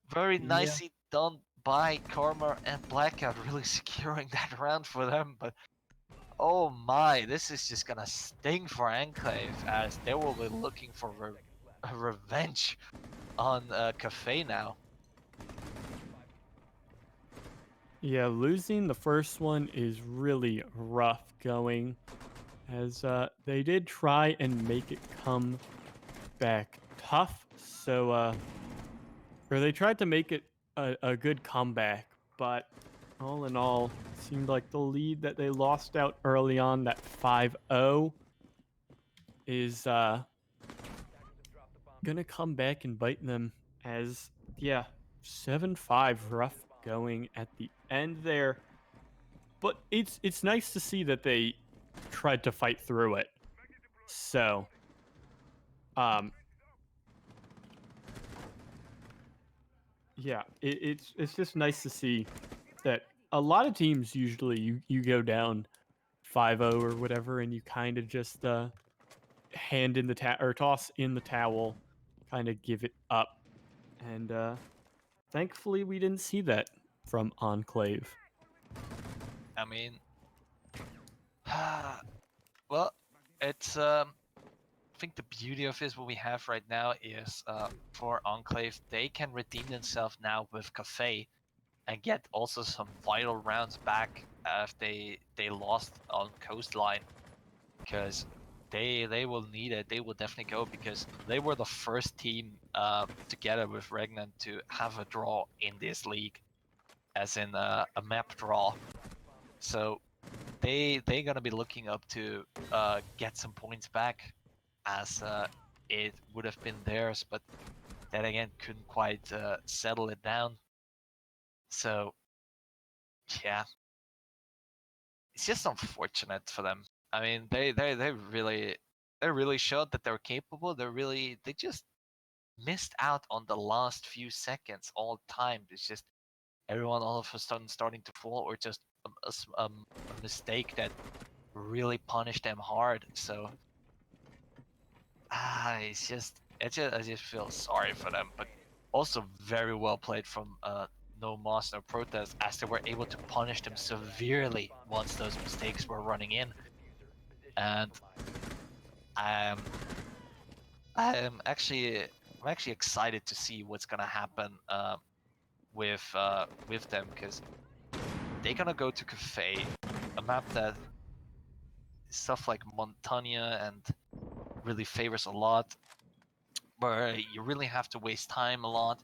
Very nicely done by Karma and Blackout, really securing that round for them. But oh my, this is just gonna sting for Enclave, as they will be looking for revenge on Cafe now. Yeah, losing the first one is really rough going, as they did try and make it come back tough. So, or they tried to make it a good comeback, but all in all, it seemed like the lead that they lost out early on, that 5-0, is gonna come back and bite them, as, yeah, 7-5, rough going at the end there. But it's nice to see that they tried to fight through it. So, yeah, it's just nice to see that a lot of teams usually you go down 5-0 or whatever, and you kind of just hand in the or toss in the towel, kind of give it up. And thankfully we didn't see that from Enclave. I mean, well, it's I think the beauty of this, what we have right now, is for Enclave, they can redeem themselves now with Cafe and get also some vital rounds back if they lost on Coastline, because they will need it. They will definitely go, because they were the first team together with Regnant to have a draw in this league, as in a map draw. So they're gonna be looking up to get some points back, as it would have been theirs, but then again couldn't quite settle it down. So yeah, it's just unfortunate for them. I mean, they really showed that they're capable. They just missed out on the last few seconds all the time. It's just everyone all of a sudden starting to fall, or just a mistake that really punished them hard. So I just feel sorry for them, but also very well played from No Moss No Protest, as they were able to punish them severely once those mistakes were running in. And I'm I'm actually excited to see what's gonna happen with them, because they're gonna go to Cafe, a map that stuff like Montania and really favors a lot, where you really have to waste time a lot.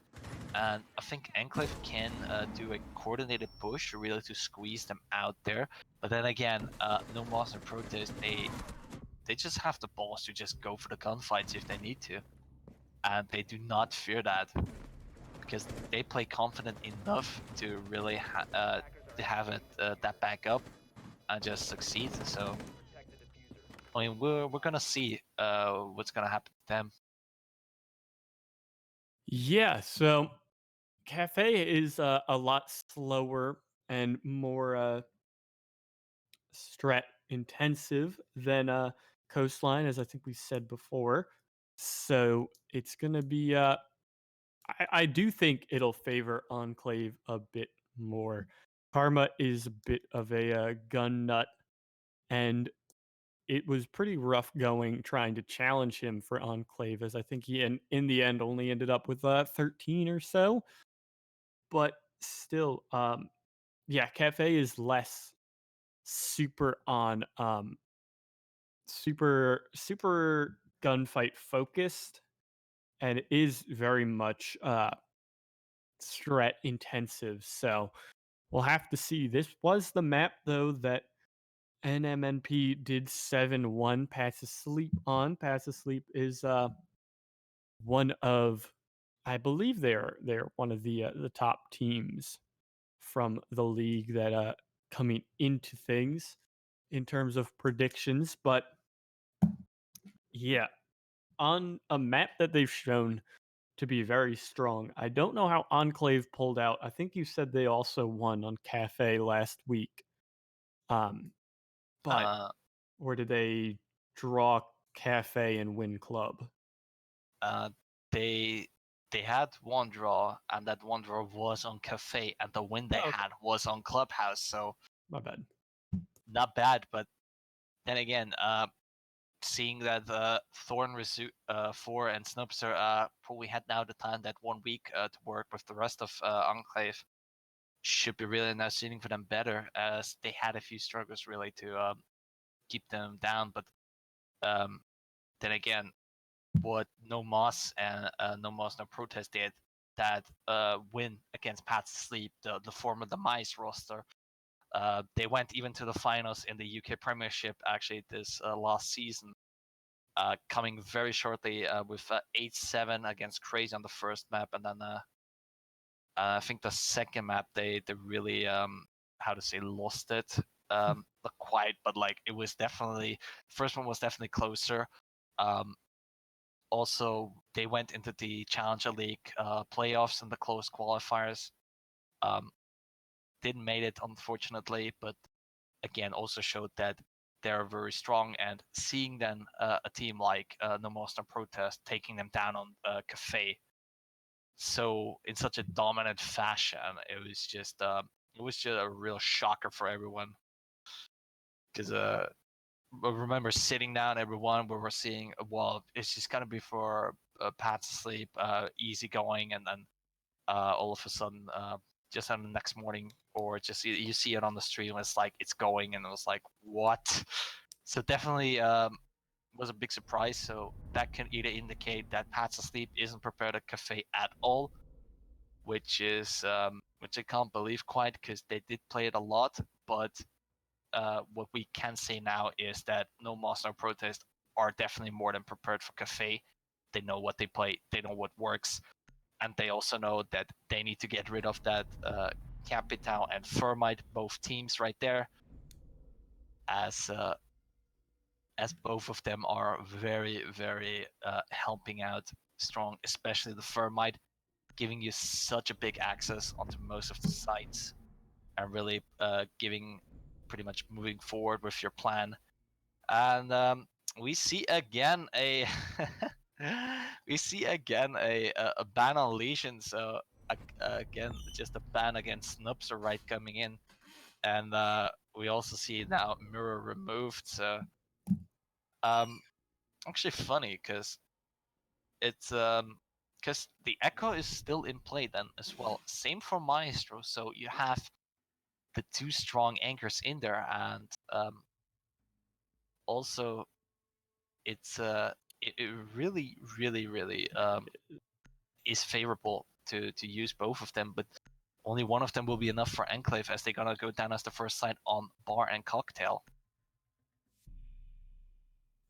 And I think Enclave can do a coordinated push really to squeeze them out there. But then again, No Moss and Protest, they just have the balls to just go for the gunfights if they need to. And they do not fear that, because they play confident enough to really to have it that back up and just succeed. So I mean, we're gonna see what's gonna happen to them. Yeah, so Cafe is a lot slower and more strat intensive than Coastline, as I think we said before. So it's gonna be I do think it'll favor Enclave a bit more. Karma is a bit of a gun nut, and it was pretty rough going trying to challenge him for Enclave, as I think he in the end only ended up with 13 or so. But still, yeah, Cafe is less super on super gunfight focused, and it is very much strat intensive. So we'll have to see. This was the map though that NMNP did 7-1 Pass Asleep on. Pass Asleep is one of, I believe they're one of the top teams from the league that coming into things in terms of predictions. But yeah, on a map that they've shown to be very strong. I don't know how Enclave pulled out. I think you said they also won on Cafe last week. Um, but Uh, or did they draw Cafe and win Club? uh, they they had one draw, and that one draw was on Cafe, and the win they Oh, okay. had was on Clubhouse. So My bad. not bad, but then again, seeing that Thorn, 4 and Snubster probably had now the time, that 1 week to work with the rest of Enclave, should be really now suiting for them better, as they had a few struggles really to keep them down. But um, then again, what No Moss and No Moss No Protest did, that win against Pat's Sleep, the former Demise roster, they went even to the finals in the UK Premiership actually this last season, coming very shortly with 8-7 against Crazy on the first map, and then I think the second map they really how to say, lost it. Not quite, but like it was definitely, first one was definitely closer. Um, Also, they went into the Challenger League playoffs and the close qualifiers. Um, didn't make it, unfortunately, but again, also showed that they're very strong. And seeing then a team like No Monster Protest taking them down on Cafe, so in such a dominant fashion, it was just a real shocker for everyone. Because I remember sitting down, everyone, where we're seeing, well, it's just gonna be for Pat's Sleep, easy going, and then all of a sudden, just on the next morning, or just you see it on the stream, it's like it's going, and it was like, what? So definitely was a big surprise. So that can either indicate that Pat's Asleep isn't prepared at Cafe at all, which I can't believe quite, because they did play it a lot. But what we can say now is that No Moss No Protest are definitely more than prepared for Cafe. They know what they play, they know what works, and they also know that they need to get rid of that Capital and Thermite, both teams right there. as both of them are very, very helping out strong, especially the Thermite, giving you such a big access onto most of the sites and really giving pretty much moving forward with your plan. And we see again a a ban on lesion. So again, just a ban against Snubser right coming in, and we also see now mirror removed. So actually funny because it's because the Echo is still in play then as well. Same for Maestro. So you have the two strong anchors in there, and also it's it really is favorable to use both of them, but only one of them will be enough for Enclave as they're gonna go down as the first site on Bar and Cocktail.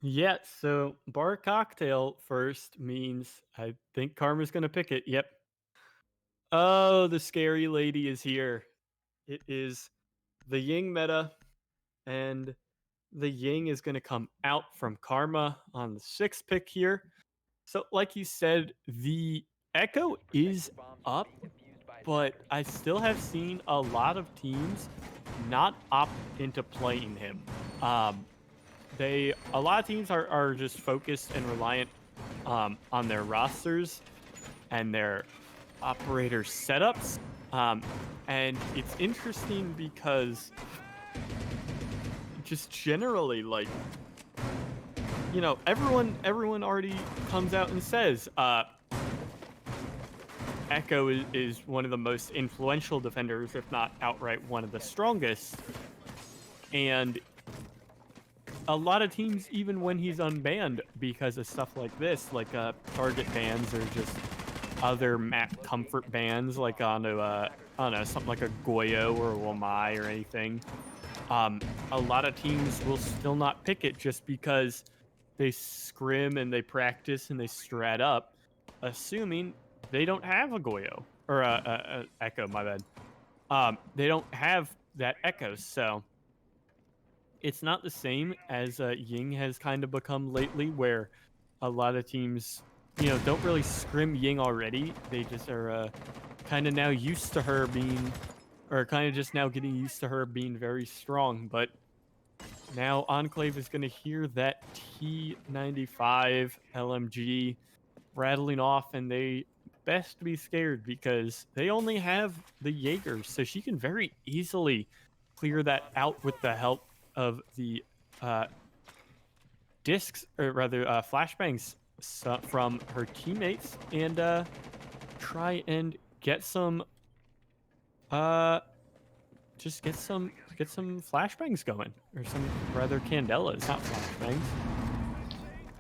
Yeah, so bar cocktail first means I think Karma's gonna pick it. Yep. Oh, the scary lady is here. It is the Ying meta, and the Ying is gonna come out from Karma on the 6th pick here. So, like you said, the Echo is up, but I still have seen a lot of teams not opt into playing him. Um, a lot of teams are just focused and reliant on their rosters and their operator setups. And it's interesting because just generally, like, everyone already comes out and says Echo is one of the most influential defenders, if not outright one of the strongest. And a lot of teams, even when he's unbanned because of stuff like this, like target bans or just other map comfort bans, like onto I don't know, something like a Goyo or a Wamai or anything. A lot of teams will still not pick it just because they scrim and they practice and they strat up, assuming they don't have a Goyo or a Echo. My bad. They don't have that Echo, so it's not the same as Ying has kind of become lately, where a lot of teams, don't really scrim Ying already. They just are kind of now used to her being, or kind of just now getting used to her being very strong. But now Enclave is going to hear that T95 LMG rattling off, and they best be scared because they only have the Jaeger, so she can very easily clear that out with the help of the discs, or rather flashbangs from her teammates, and try and get some just get some flashbangs going, or some rather candelas, not flashbangs.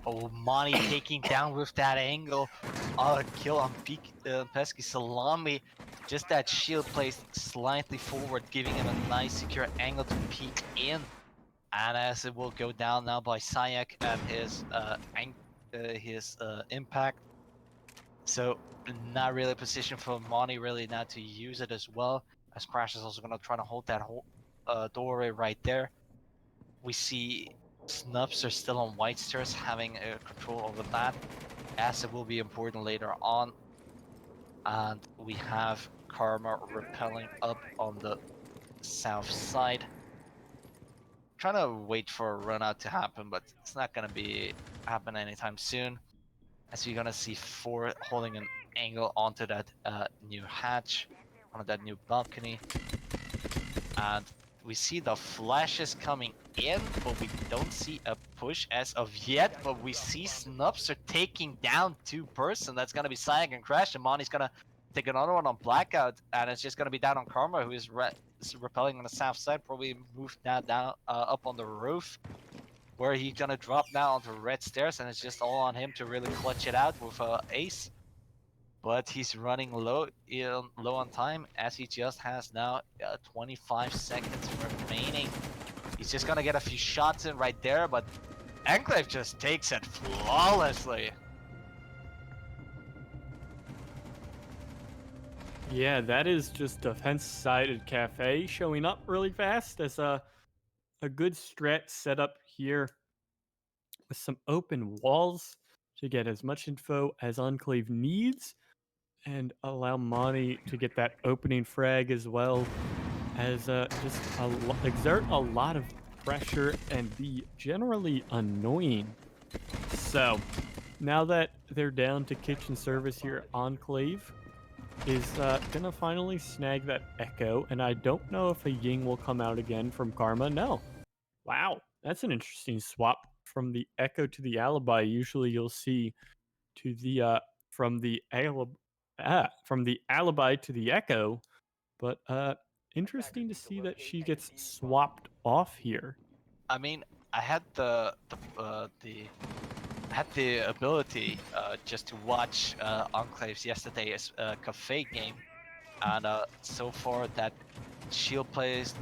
Oh, Monty taking down with that angle. Kill on Pesky Salami. Just that shield placed slightly forward, giving him a nice secure angle to peek in. And as it will go down now by Sayak and his impact. So not really a position for Monty really now to use it as well. As Crash is also gonna try to hold that whole doorway right there. We see Snubs are still on white stairs, having control over that, as it will be important later on. And we have Karma repelling up on the south side. Trying to wait for a run out to happen, but it's not gonna be happen anytime soon. As you're gonna see 4 holding an angle onto that new hatch, onto that new balcony. And we see the flashes coming in, but we don't see a push as of yet. But we see Snubs are taking down 2-person. That's gonna be Sayak and Crash, and Monty's gonna take another one on Blackout, and it's just gonna be down on Karma, who is repelling on the south side. Probably move now down up on the roof, where he's gonna drop now onto red stairs, and it's just all on him to really clutch it out with Ace. But he's running low on time, as he just has now 25 seconds remaining. He's just gonna get a few shots in right there, but Enclave just takes it flawlessly. Yeah, that is just defense-sided Cafe showing up really fast as a good strat set up here with some open walls to get as much info as Enclave needs and allow Monty to get that opening frag as well as exert a lot of pressure and be generally annoying. So now that they're down to kitchen service here, Enclave is gonna finally snag that Echo, and I don't know if a Ying will come out again from Karma. No. Wow, that's an interesting swap from the Echo to the Alibi. Usually you'll see to the from the from the Alibi to the Echo, but interesting to see that she gets swapped off here. I mean, I had the I had the ability just to watch Enclave's yesterday's cafe game, and so far that shield plays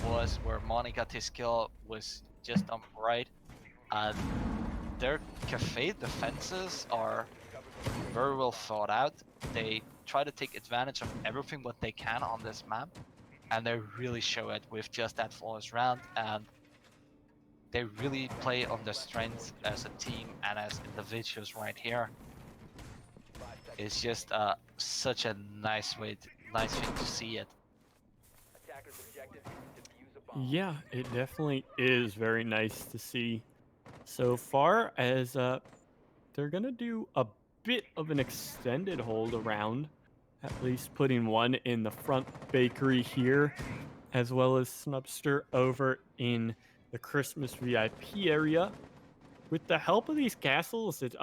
was where Monty got his kill was just on right, and their cafe defenses are very well thought out. They try to take advantage of everything what they can on this map, and they really show it with just that flawless round, and they really play on their strengths as a team and as individuals right here. It's just such a nice thing to see it. Yeah, it definitely is very nice to see. So far as they're gonna do a bit of an extended hold around, at least putting one in the front bakery here, as well as Snubster over in the Christmas VIP area. With the help of these castles, it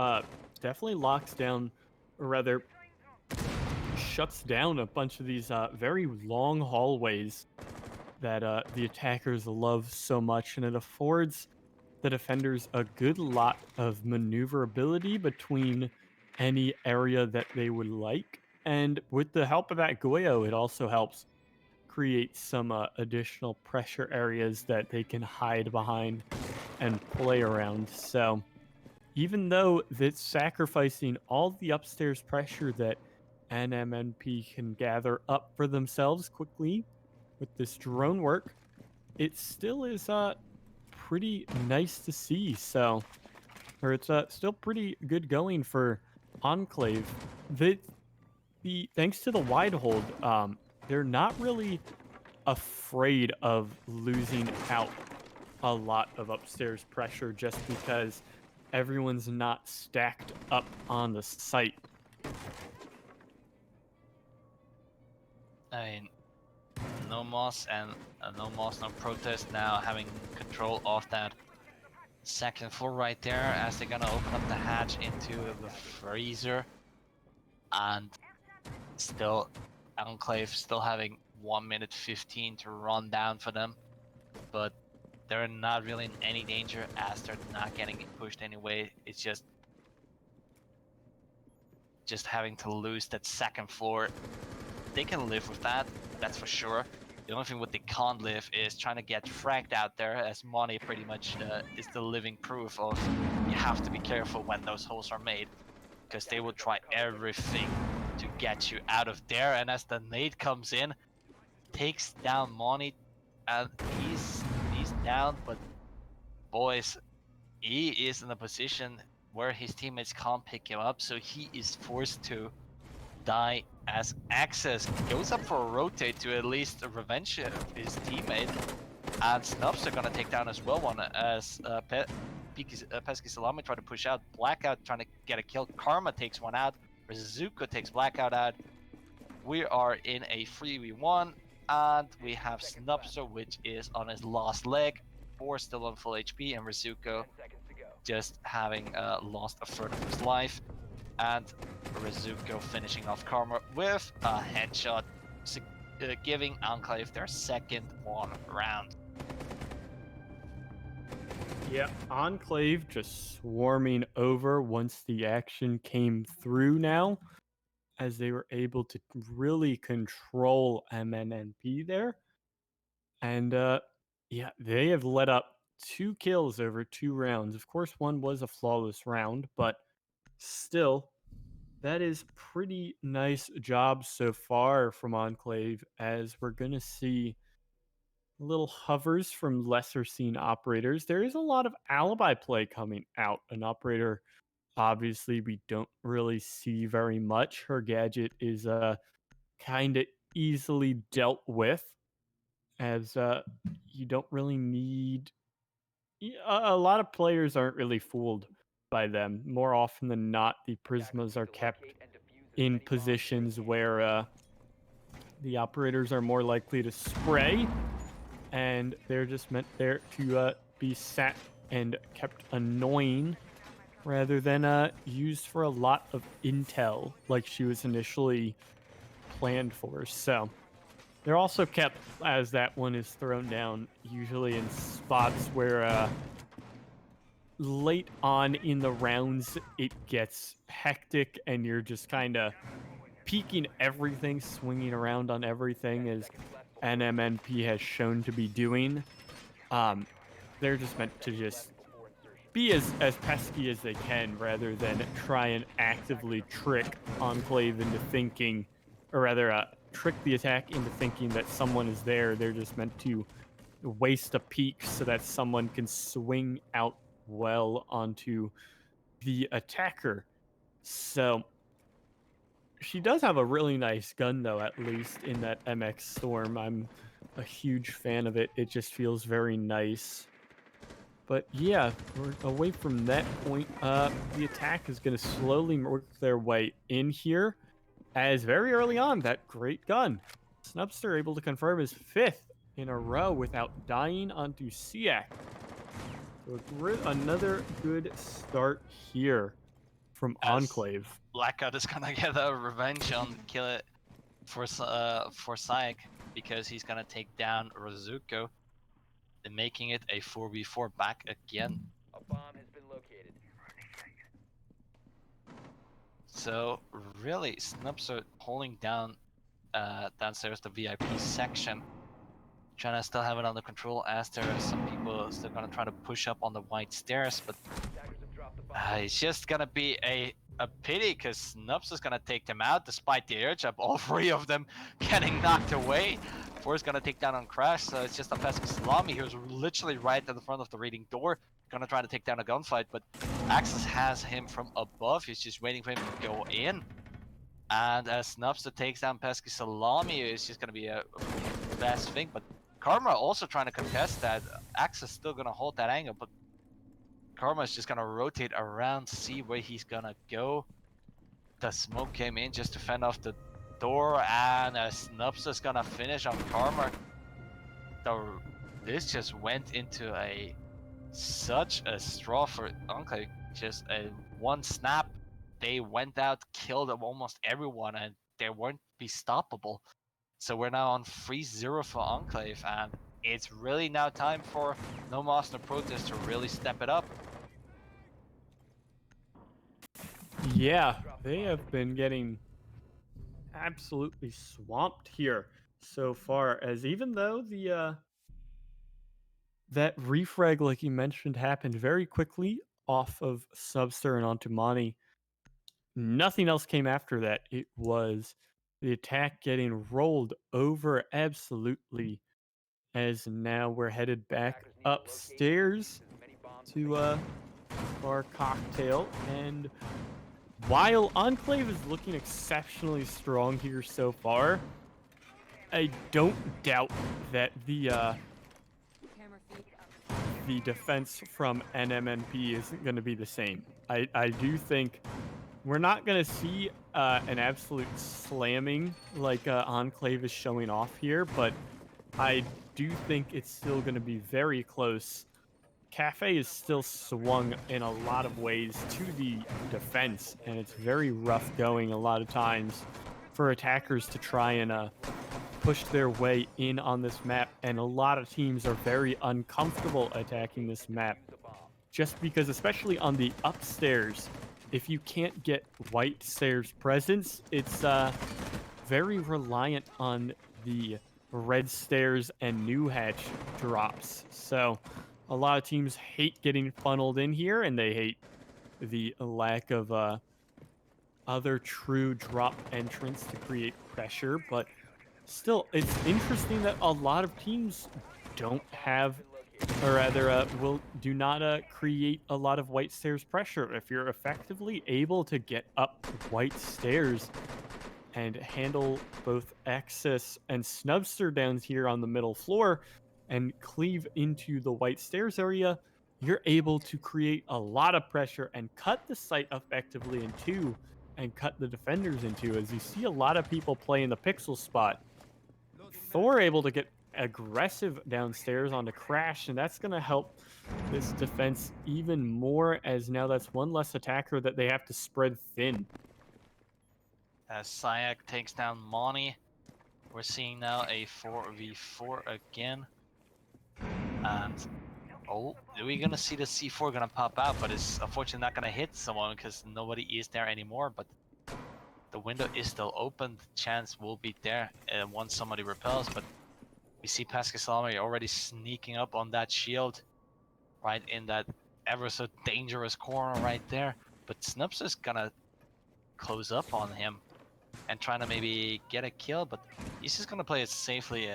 definitely locks down, or rather shuts down a bunch of these very long hallways that the attackers love so much, and it affords the defenders a good lot of maneuverability between any area that they would like. And with the help of that Goyo, it also helps create some additional pressure areas that they can hide behind and play around. So even though that's sacrificing all the upstairs pressure that NMNP can gather up for themselves quickly with this drone work, it still is pretty nice to see. So, or it's still pretty good going for Enclave. The thanks to the wide hold, they're not really afraid of losing out a lot of upstairs pressure just because everyone's not stacked up on the site. I mean, no Moss and no Moss, no Protest now having control of that second floor right there as they're gonna open up the hatch into the freezer, and still Enclave still having 1 minute 15 to run down for them, but they're not really in any danger as they're not getting pushed anyway. It's just having to lose that second floor. They can live with that, that's for sure. The only thing what they can't live is trying to get fragged out there, as Monty pretty much is the living proof of you have to be careful when those holes are made, because they will try everything to get you out of there. And as the nade comes in, takes down Monty, and he's down, but boys, he is in a position where his teammates can't pick him up, so he is forced to die as ACS goes up for a rotate to at least revenge his teammate, and Snubs are gonna take down as well one as Pesky Salami try to push out, Blackout trying to get a kill, Karma takes one out, Rizuko takes Blackout out. We are in a 3v1, and we have Snubster, which is on his last leg, 4 still on full HP, and Rizuko just having lost a third of his life. And Rizuko finishing off Karma with a headshot, giving Enclave their second one round. Yeah, Enclave just swarming over once the action came through now, as they were able to really control MNNP there. And yeah, they have let up 2 kills over 2 rounds. Of course, one was a flawless round, but still, that is pretty nice job so far from Enclave, as we're going to see little hovers from lesser seen operators. There is a lot of alibi play coming out. An operator, obviously, we don't really see very much. Her gadget is kind of easily dealt with, as you don't really need. A lot of players aren't really fooled by them. More often than not, the prismas are kept in positions where the operators are more likely to spray, and they're just meant there to be sat and kept annoying rather than used for a lot of intel like she was initially planned for. So they're also kept as that one is thrown down, usually in spots where late on in the rounds it gets hectic and you're just kind of peeking everything, swinging around on everything, as NMNP has shown to be doing. Um, they're just meant to just be as pesky as they can rather than try and actively trick Enclave into thinking, or rather, trick the attack into thinking that someone is there. They're just meant to waste a peek so that someone can swing out well onto the attacker. So she does have a really nice gun, though, at least in that MX Storm. I'm a huge fan of it. It just feels very nice. But yeah, we're away from that point. The attack is going to slowly work their way in here, as very early on, that great gun, Snubster able to confirm his 5th in a row without dying onto Siak. So another good start here from As Enclave. Blackout is gonna get a revenge on kill it for Syke, because he's gonna take down Razuko, and making it a 4v4 back again. A bomb has been located. So really, Snubs are holding down downstairs the VIP section, trying to still have it under control, as there are some people still gonna try to push up on the white stairs, but Attackers have dropped the bomb. it's just gonna be a pity, because Snubs is gonna take them out despite the air jump. All 3 of them getting knocked away. 4 is gonna take down on Crash, so it's just a pesky Salami who's literally right at the front of the reading door, gonna try to take down a gunfight, but Axis has him from above. He's just waiting for him to go in. And as Snubster takes down pesky Salami, it's just gonna be a fast thing, but Karma also trying to contest that. Axis still gonna hold that angle, but Karma is just gonna rotate around, see where he's gonna go. The smoke came in just to fend off the door, and Snubs is gonna finish on Karma. This just went into such a straw for Enclave. Just a one snap, they went out, killed almost everyone, and they weren't be stoppable. So we're now on 3-0 for Enclave, and it's really now time for No Master Protest to really step it up. Yeah, they have been getting absolutely swamped here so far, as even though the that refrag, like you mentioned, happened very quickly off of Subster and onto Monty, nothing else came after that. It was the attack getting rolled over absolutely, as now we're headed back upstairs to our cocktail. And while Enclave is looking exceptionally strong here so far, I don't doubt that the defense from NMNP isn't going to be the same. I do think we're not going to see an absolute slamming like Enclave is showing off here, but I do think it's still going to be very close. Cafe is still swung in a lot of ways to the defense, and it's very rough going a lot of times for attackers to try and push their way in on this map, and a lot of teams are very uncomfortable attacking this map just because, especially on the upstairs, if you can't get white stairs presence, it's very reliant on the red stairs and new hatch drops. So a lot of teams hate getting funneled in here, and they hate the lack of other true drop entrance to create pressure. But still, it's interesting that a lot of teams don't have, or rather, do not create a lot of white stairs pressure. If you're effectively able to get up white stairs and handle both Axis and Snubster down here on the middle floor and cleave into the white stairs area, you're able to create a lot of pressure and cut the site effectively in two and cut the defenders in two. As you see a lot of people play in the pixel spot, Thor able to get aggressive downstairs onto Crash, and that's going to help this defense even more, as now that's one less attacker that they have to spread thin. As Sayak takes down Monty, we're seeing now a 4v4 again. And oh, we're gonna see the C4 gonna pop out, but it's unfortunately not gonna hit someone because nobody is there anymore. But the window is still open. The chance will be there once somebody repels. But we see Pascal Salami already sneaking up on that shield, right in that ever so dangerous corner right there. But Snups is gonna close up on him and trying to maybe get a kill, but he's just gonna play it safely,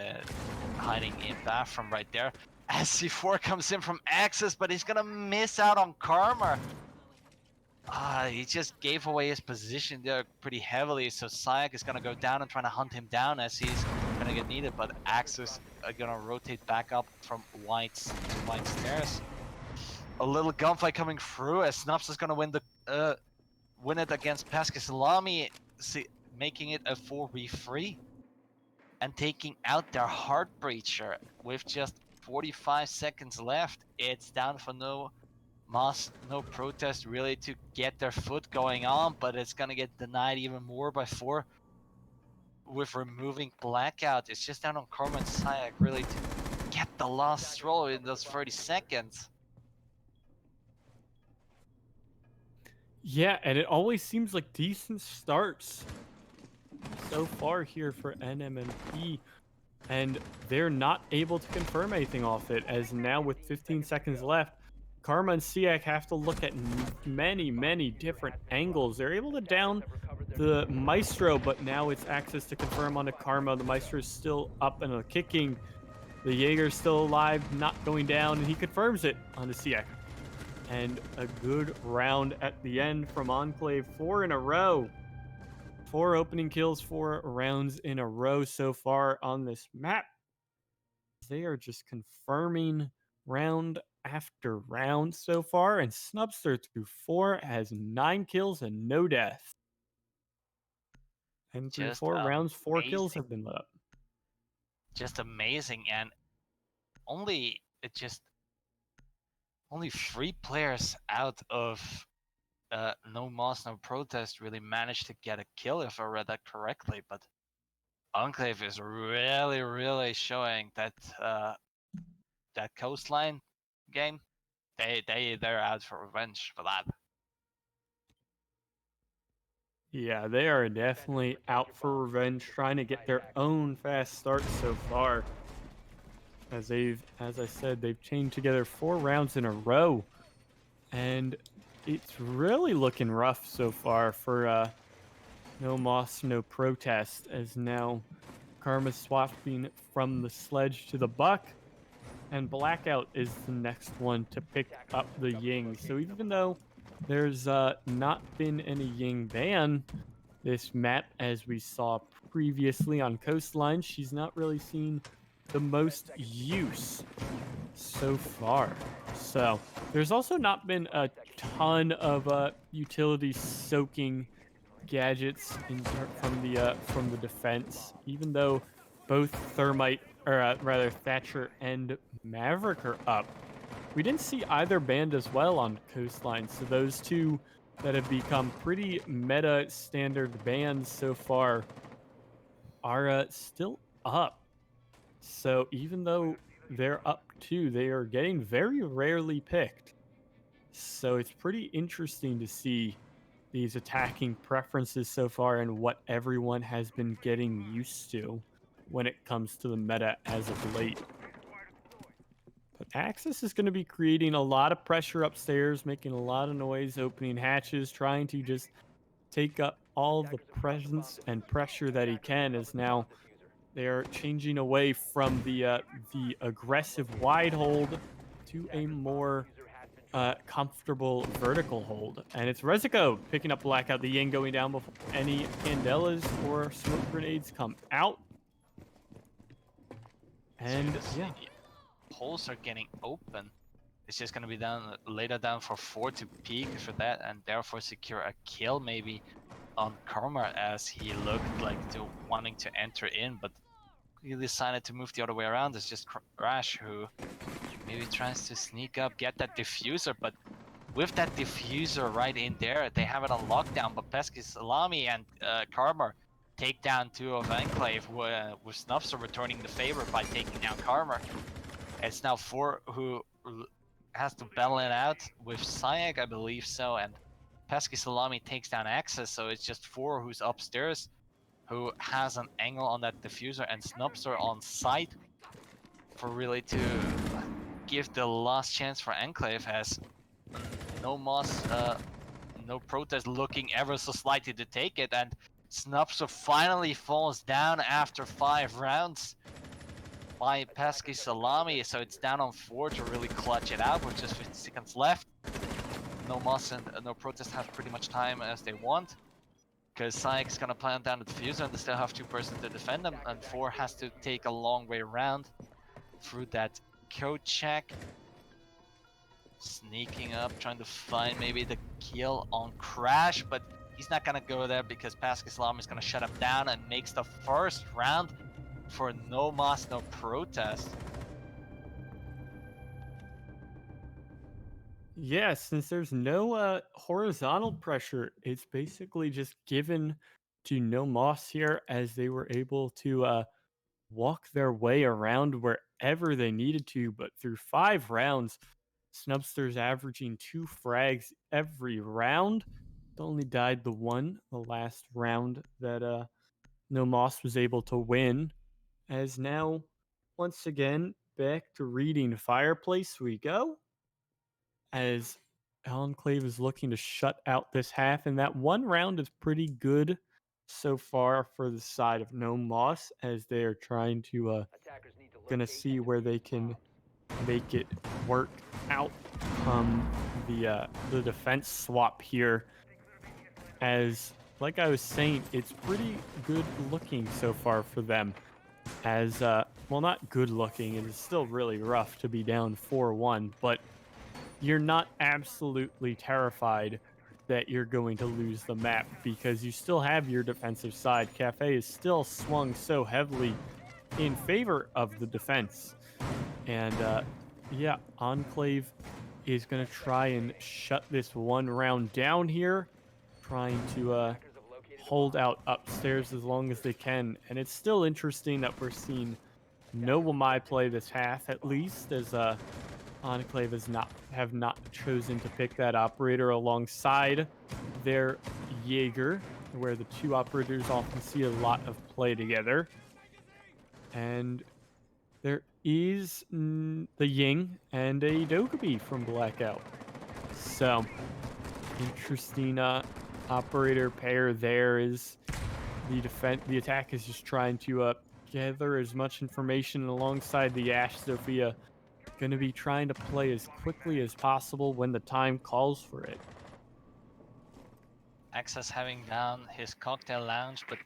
hiding in bathroom right there. As C4 comes in from Axis, but he's gonna miss out on Karma. He just gave away his position there pretty heavily, so Sayak is gonna go down and trying to hunt him down as he's gonna get needed, but Axis are gonna rotate back up from whites to white stairs. A little gunfight coming through as Snups is gonna win it against Pascal Salami, making it a 4v3 and taking out their Heartbreacher with just 45 seconds left. It's down for no protest really to get their foot going on, but it's gonna get denied even more by 4 with removing Blackout. It's just down on Karma and Sayak really to get the last roll in those 30 seconds. Yeah, and it always seems like decent starts so far here for NMNP, and they're not able to confirm anything off it, as now with 15 seconds left, Karma and Siak have to look at many different angles. They're able to down the Maestro, but now it's access to confirm onto Karma. The Maestro is still up and kicking. The Jaeger's still alive, not going down, and he confirms it onto Siak. And a good round at the end from Enclave, 4 in a row. 4 opening kills, 4 rounds in a row so far on this map. They are just confirming round after round so far, and Snubster through 4 has 9 kills and no death. And through Just 4 rounds, 4 amazing. kills have been lit up. Just amazing, and only 3 players out of no Moss, no Protest really managed to get a kill, if I read that correctly. But Enclave is really showing that that coastline game. They're out for revenge for that. Yeah, they are definitely out for revenge, trying to get their own fast start so far. As I said, they've chained together 4 rounds in a row. And it's really looking rough so far for no Moss, no Protest, as now Karma's swapping from the Sledge to the Buck, and Blackout is the next one to pick up the Ying. So even though there's not been any Ying ban this map, as we saw previously on Coastline, she's not really seen the most use so far. So there's also not been a ton of utility soaking gadgets from the defense, even though both Thermite, or rather Thatcher and Maverick are up. We didn't see either banned as well on Coastline, so those two that have become pretty meta standard bans so far are still up. So even though they're up too, they are getting very rarely picked. So it's pretty interesting to see these attacking preferences so far and what everyone has been getting used to when it comes to the meta as of late. But Axis is going to be creating a lot of pressure upstairs, making a lot of noise, opening hatches, trying to just take up all the presence and pressure that he can, as now They are changing away from the aggressive wide hold to a more comfortable vertical hold. And it's Rezico picking up Blackout, the Yin going down before any Candelas or smoke grenades come out. And yeah, holes are getting open. It's just gonna be down later down for 4 to peek for that, and therefore secure a kill maybe on Karma, as he looked like wanting to enter in, but he decided to move the other way around. It's just Crash who maybe tries to sneak up, get that diffuser, but with that diffuser right in there, they have it on lockdown. But Pesky Salami and Karma take down 2 of Enclave, with Snufster returning the favor by taking down Karma. It's now 4 who has to battle it out with Sayak, I believe so, and Pesky Salami takes down Access, so it's just 4 who's upstairs, who has an angle on that diffuser, and Snubster on site for really to give the last chance for Enclave, as no Moss, no Protest looking ever so slightly to take it, and Snubster finally falls down after 5 rounds by Pesky Salami, so it's down on 4 to really clutch it out with just 50 seconds left. No Moss and no Protest have pretty much time as they want, because Syke's gonna plant down the diffuser and they still have 2 persons to defend them, and 4 has to take a long way around through that code check. Sneaking up, trying to find maybe the kill on Crash, but he's not gonna go there because Pesky Salami is gonna shut him down and makes the first round for no Moss, no Protest. yeah, since there's no horizontal pressure, it's basically just given to No Moss here, as they were able to walk their way around wherever they needed to. But through 5 rounds, Snubster's averaging 2 frags every round. Only died the last round that No Moss was able to win. As now, once again, back to reading Fireplace we go, as Enclave is looking to shut out this half, and that 1 round is pretty good so far for the side of No Moss, as they are trying to Attackers need to gonna locate see and where defuse they can bombs. make it work out the defense swap here, as like I was saying, it's pretty good looking so far for them, as well, not good looking, it is still really rough to be down 4-1, but you're not absolutely terrified that you're going to lose the map, because you still have your defensive side. Cafe is still swung so heavily in favor of the defense. And yeah, Enclave is going to try and shut this 1 round down here, trying to Attackers have located a hold bomb. out upstairs as long as they can. And it's still interesting that we're seeing no Wamai play this half, at least, as Enclave have not chosen to pick that operator alongside their Jaeger, where the 2 operators often see a lot of play together. And there is the Ying and a Dokkaebi from Blackout. So, interesting operator pair there. Is the attack is just trying to gather as much information alongside the Ash Sophia. Going to be trying to play as quickly as possible when the time calls for it. Access having down his cocktail lounge, but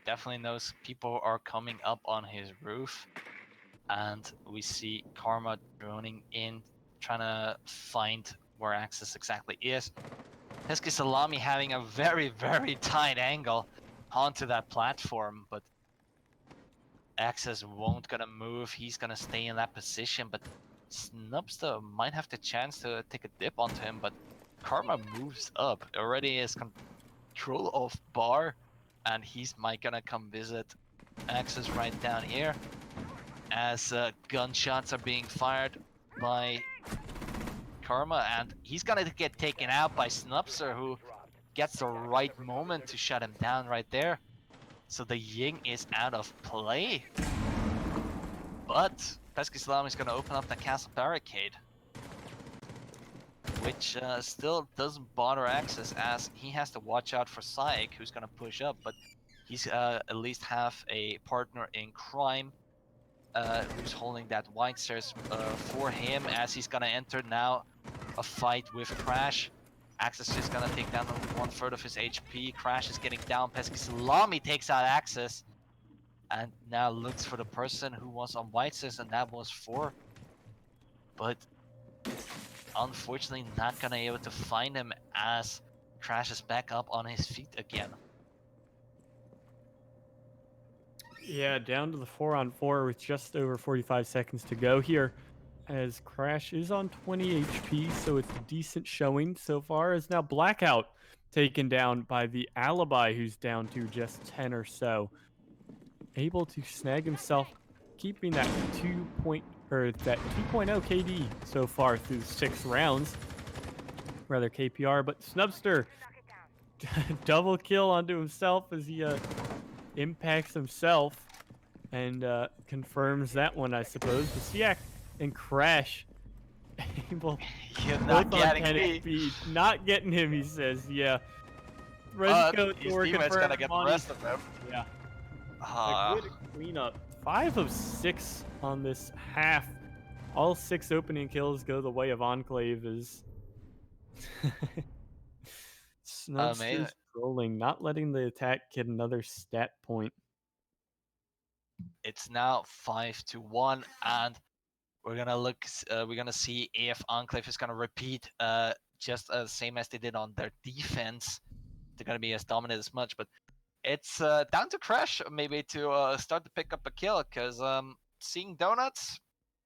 definitely knows people are coming up on his roof. And we see Karma droning in, trying to find where Access exactly is. Pesky Salami having a very, very tight angle onto that platform, but Access won't gonna move. He's gonna stay in that position, but Snubster might have the chance to take a dip onto him, but Karma moves up. Already is control of bar, and he's might gonna come visit Access right down here, as gunshots are being fired by Karma, and he's gonna get taken out by Snubster, who gets the right moment to shut him down right there. So the Ying is out of play. But Pesky Salami is going to open up the castle barricade, which still doesn't bother Access, as he has to watch out for Syke, who's going to push up. But He's at least have a partner in crime who's holding that white stairs for him as he's gonna enter now a fight with Crash. Access is gonna take down 1/3 of his HP. Crash is getting down. Pesky Salami takes out Access and now looks for the person who was on white stairs, and that was 4. But unfortunately not gonna be able to find him as Crash is back up on his feet again. Yeah, down to the 4-on-4 with just over 45 seconds to go here. As Crash is on 20 HP, so it's a decent showing so far. Is now Blackout taken down by the Alibi, who's down to just 10 or so. Able to snag himself, keeping that 2.0 KD so far through 6 rounds. Rather KPR, but Snubster double kill onto himself as he impacts himself and confirms that one, I suppose. The Siak and Crash able You're both not on getting 10 me. HP. Not getting him, he says. Yeah. But Resco his Thor teammate's gonna confirmed get the money. rest of them. Yeah. Ah. A good cleanup. 5 of 6 on this half. All 6 opening kills go the way of Enclave. Is Snubster's trolling, not letting the attack get another stat point. It's now 5-1, and we're gonna look. We're gonna see if Enclave is gonna repeat, just same as they did on their defense. They're gonna be as dominant as much, but it's down to Crash maybe to start to pick up a kill, because seeing donuts,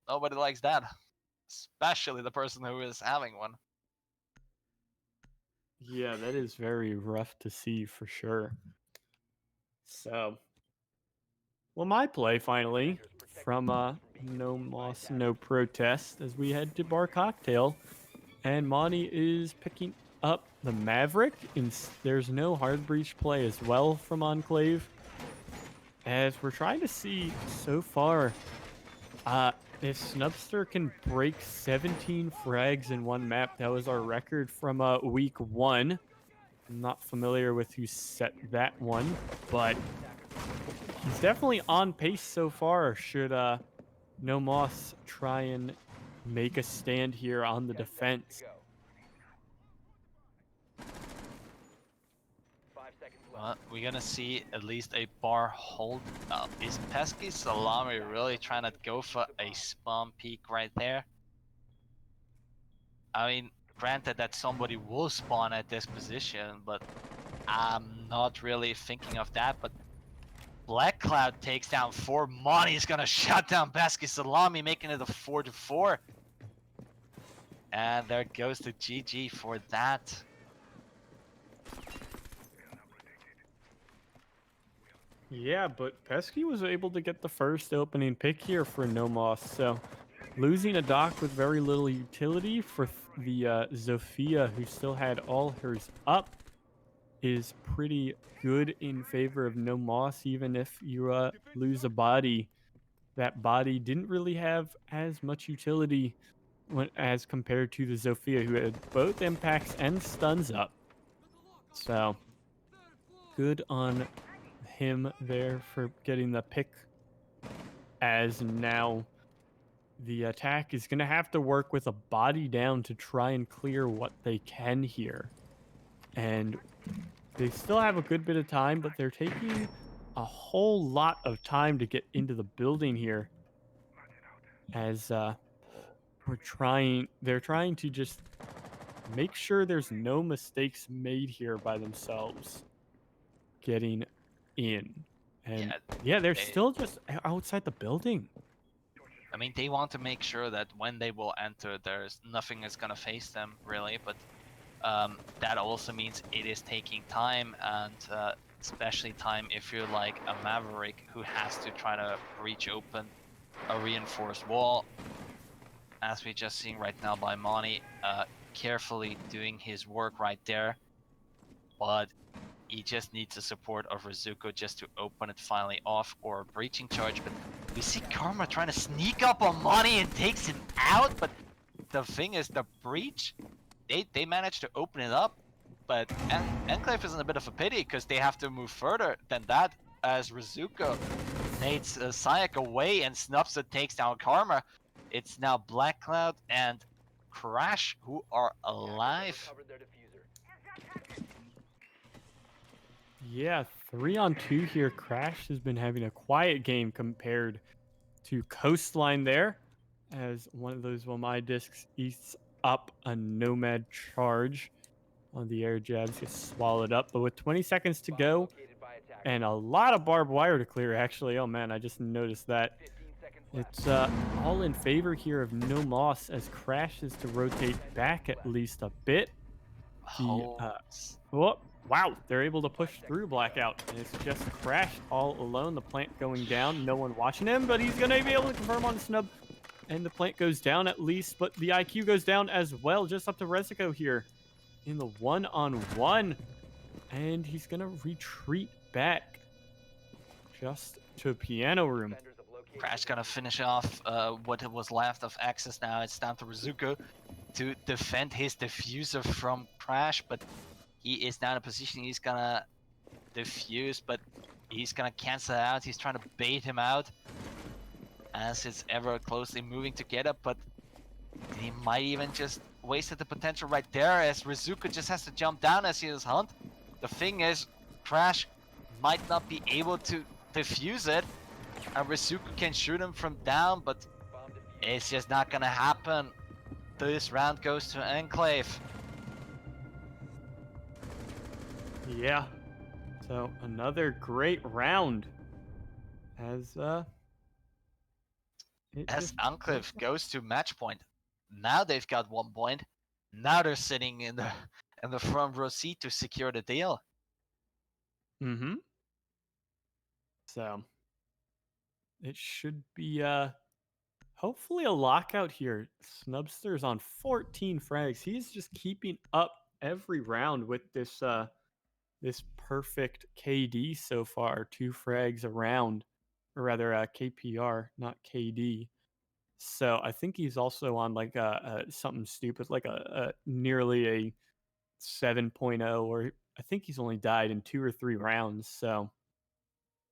nobody likes that, especially the person who is having one. Yeah, that is very rough to see for sure. So, well, my play finally from No Moss, No Protest as we head to Bar Cocktail. And Monty is picking up the Maverick. There's no hard breach play as well from Enclave. As we're trying to see so far if Snubster can break 17 frags in one map. That was our record from week 1. I'm not familiar with who set that one, but he's definitely on pace so far. Should No Moss try and make a stand here on the defense? 5 seconds left. We're gonna see at least a bar hold up. Is Pesky Salami really trying to go for a spawn peek right there? I mean, granted that somebody will spawn at this position, but I'm not really thinking of that. But Black Cloud takes down 4. Monty's gonna shut down Pesky Salami, making it a 4-4. And there goes the GG for that. Yeah, but Pesky was able to get the first opening pick here for No Moss, so losing a dock with very little utility for the Zofia, who still had all hers up, is pretty good in favor of No Moss, even if you lose a body. That body didn't really have as much utility as compared to the Zofia, who had both impacts and stuns up. So, good on him there for getting the pick, as now the attack is going to have to work with a body down to try and clear what they can here. And they still have a good bit of time, but they're taking a whole lot of time to get into the building here, as they're trying to just make sure there's no mistakes made here by themselves getting in. And yeah, they're still just outside the building. I mean, they want to make sure that when they will enter, there's nothing is gonna face them really, but that also means it is taking time, and especially time if you're like a Maverick who has to try to breach open a reinforced wall, as we're just seeing right now by Monty, carefully doing his work right there, but he just needs the support of Rizuko just to open it finally off, or a breaching charge. But we see Karma trying to sneak up on Monty and takes him out, but the thing is, the breach, they managed to open it up, But Enclave is in a bit of a pity because they have to move further than that as Rizuko nades Sayak away and Snubster takes down Karma. It's now Black Cloud and Crash who are alive. Recovered their diffuser. Yeah, 3-on-2 here. Crash has been having a quiet game compared to Coastline there, as one of those Wamai discs eats up a Nomad charge. One of the air jabs gets swallowed up, but with 20 seconds to Bomb go located by attackers. and a lot of barbed wire to clear, actually. Oh man, I just noticed that. 15 seconds left. It's all in favor here of No Moss as Crash is to rotate back at least a bit. Oh, Oh, wow, they're able to push through Blackout, and it's just Crash all alone. The plant going down, no one watching him, but he's going to be able to confirm on Snub. And the plant goes down at least, but the IQ goes down as well, just up to Rezico here in the 1-on-1. And he's going to retreat back just to Piano Room. Defenders have located Crash the gonna finish off what was left of ACS now. It's down to Rizuko to defend his diffuser from Crash, but he is now in a position he's gonna defuse, but he's gonna cancel it out. He's trying to bait him out as it's ever closely moving together, but he might even just wasted the potential right there as Rizuko just has to jump down as he is hunt. The thing is, Crash might not be able to defuse it, and Rizuko can shoot him from down, but bomb defused. it's just not gonna happen. This round goes to Enclave. Yeah. So another great round as As Enclave goes to match point, now they've got 1 point. Now they're sitting in the front row seat to secure the deal. Mm-hmm. So it should be hopefully a lockout here. Snubster's on 14 frags. He's just keeping up every round with this this perfect KD so far. 2 frags around, or rather KPR, not KD. So I think he's also on like a something stupid, like a nearly a 7.0, or I think he's only died in 2 or 3 rounds. So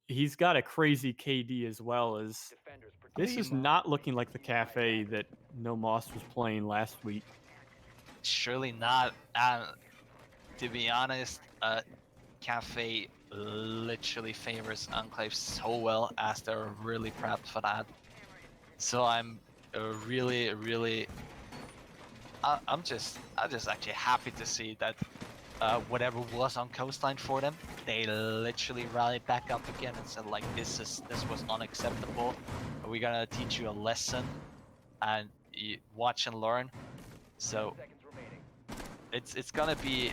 he's got a crazy KD as well. As Defenders this protect is the bomb. not looking like the cafe that No Moss was playing last week. Surely not. And to be honest, Cafe literally favors Enclave so well as they're really prepped for that. So I'm really I'm just actually happy to see that whatever was on Coastline for them, they literally rallied back up again and said like this was unacceptable. We're gonna teach you a lesson and you watch and learn. So 10 seconds remaining. it's gonna be,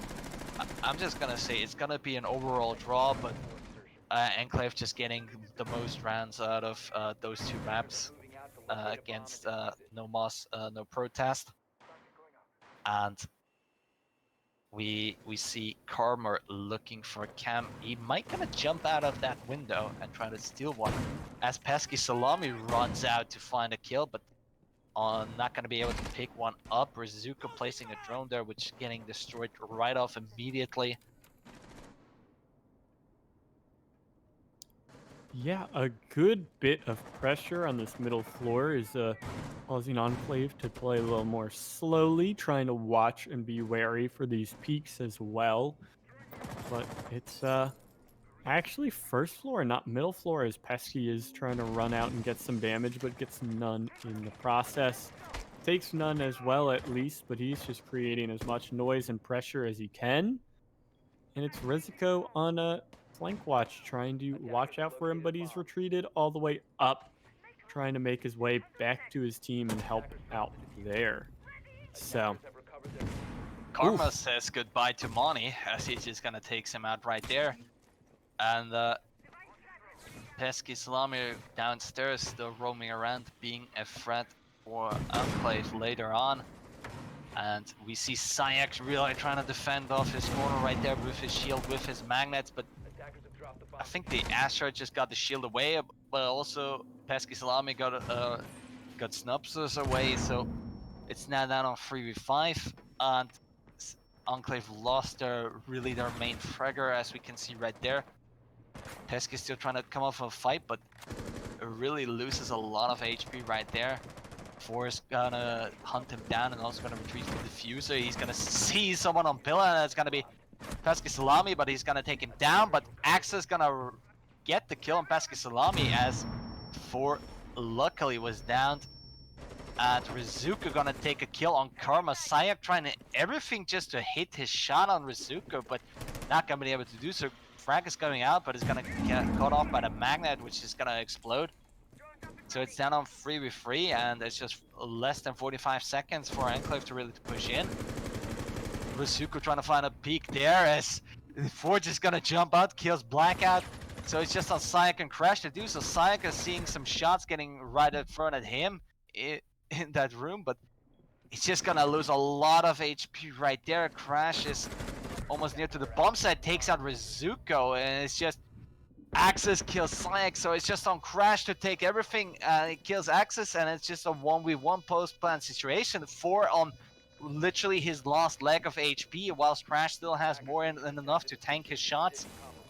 I'm just gonna say it's gonna be an overall draw, but Enclave just getting the most rounds out of those 2 maps Moving out to locate a bomb against and defuse it. No Moss, No Protest. And we see Karma looking for Cam. He might gonna jump out of that window and try to steal one as Pesky Salami runs out to find a kill, but not gonna be able to pick one up. Rizuka placing a drone there, which is getting destroyed right off immediately. Yeah, a good bit of pressure on this middle floor is causing Enclave to play a little more slowly, trying to watch and be wary for these peaks as well. But it's actually first floor, not middle floor, as Pesky is trying to run out and get some damage, but gets none in the process. Takes none as well, at least, but he's just creating as much noise and pressure as he can. And it's Rezico on a flank watch, trying to watch out for him, but he's retreated all the way up, trying to make his way back to his team and help out there. So, Attackers have recovered their diffuser. Karma says goodbye to Monty as he's just gonna take him out right there. And Pesky Salami downstairs still roaming around, being a threat for Enclave later on. And we see Sayak really trying to defend off his corner right there with his shield, with his magnets, but Attackers have dropped the bomb. I think the Asher just got the shield away, but also Pesky Salami got Snubsters away, so it's now down on 3v5, and Enclave lost their main fragger, as we can see right there. Pesky still trying to come off a fight, but it really loses a lot of HP right there. Force gonna hunt him down and also gonna retrieve the diffuser. He's gonna see someone on pillar, and it's gonna be Pesky Salami, but he's gonna take him down. But Axis gonna get the kill on Pesky Salami as Four luckily was downed. And Rizuka gonna take a kill on Karma. Sayak trying everything just to hit his shot on Rizuka, but not gonna be able to do so. Frag is going out, but it's gonna get caught off by the magnet, which is gonna explode. So it's down on 3v3, and it's just less than 45 seconds for Enclave to really push in. Rizuka trying to find a peek there as Forge is gonna jump out, kills Blackout. So it's just on Sayak and Crash to do. So Sayak is seeing some shots getting right in front at him in that room, but he's just gonna lose a lot of HP right there. Crash is almost near to the bomb site, takes out Rizuko, and it's just Axis kills Sayak, so it's just on Crash to take everything. It kills Axis, and it's just a 1v1 post-plan situation. 4 on literally his last leg of HP, whilst Crash still has more than enough to tank his shots.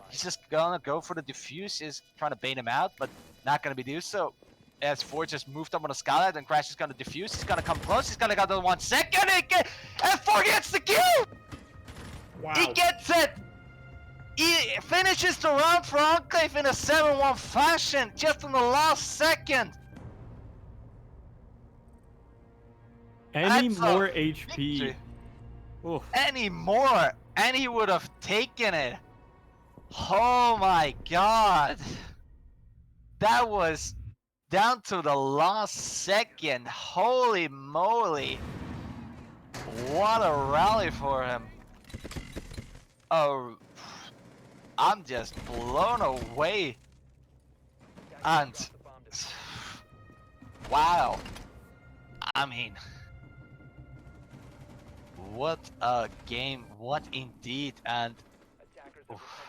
He's just gonna go for the defuse. He's trying to bait him out, but not gonna be do so. As Ford just moved up on a Skylight, and Crash is gonna defuse. He's gonna come close. He's gonna go to 1 second. And Ford gets the kill. Wow. He gets it. He finishes the round for Enclave in a 7-1 fashion, just in the last second. Any That's a more HP? victory. Oof. Any more, and he would have taken it. Oh my god. That was down to the last second. Holy moly. What a rally for him. Oh, I'm just blown away. And wow. I mean, what a game, what indeed. And Attackers have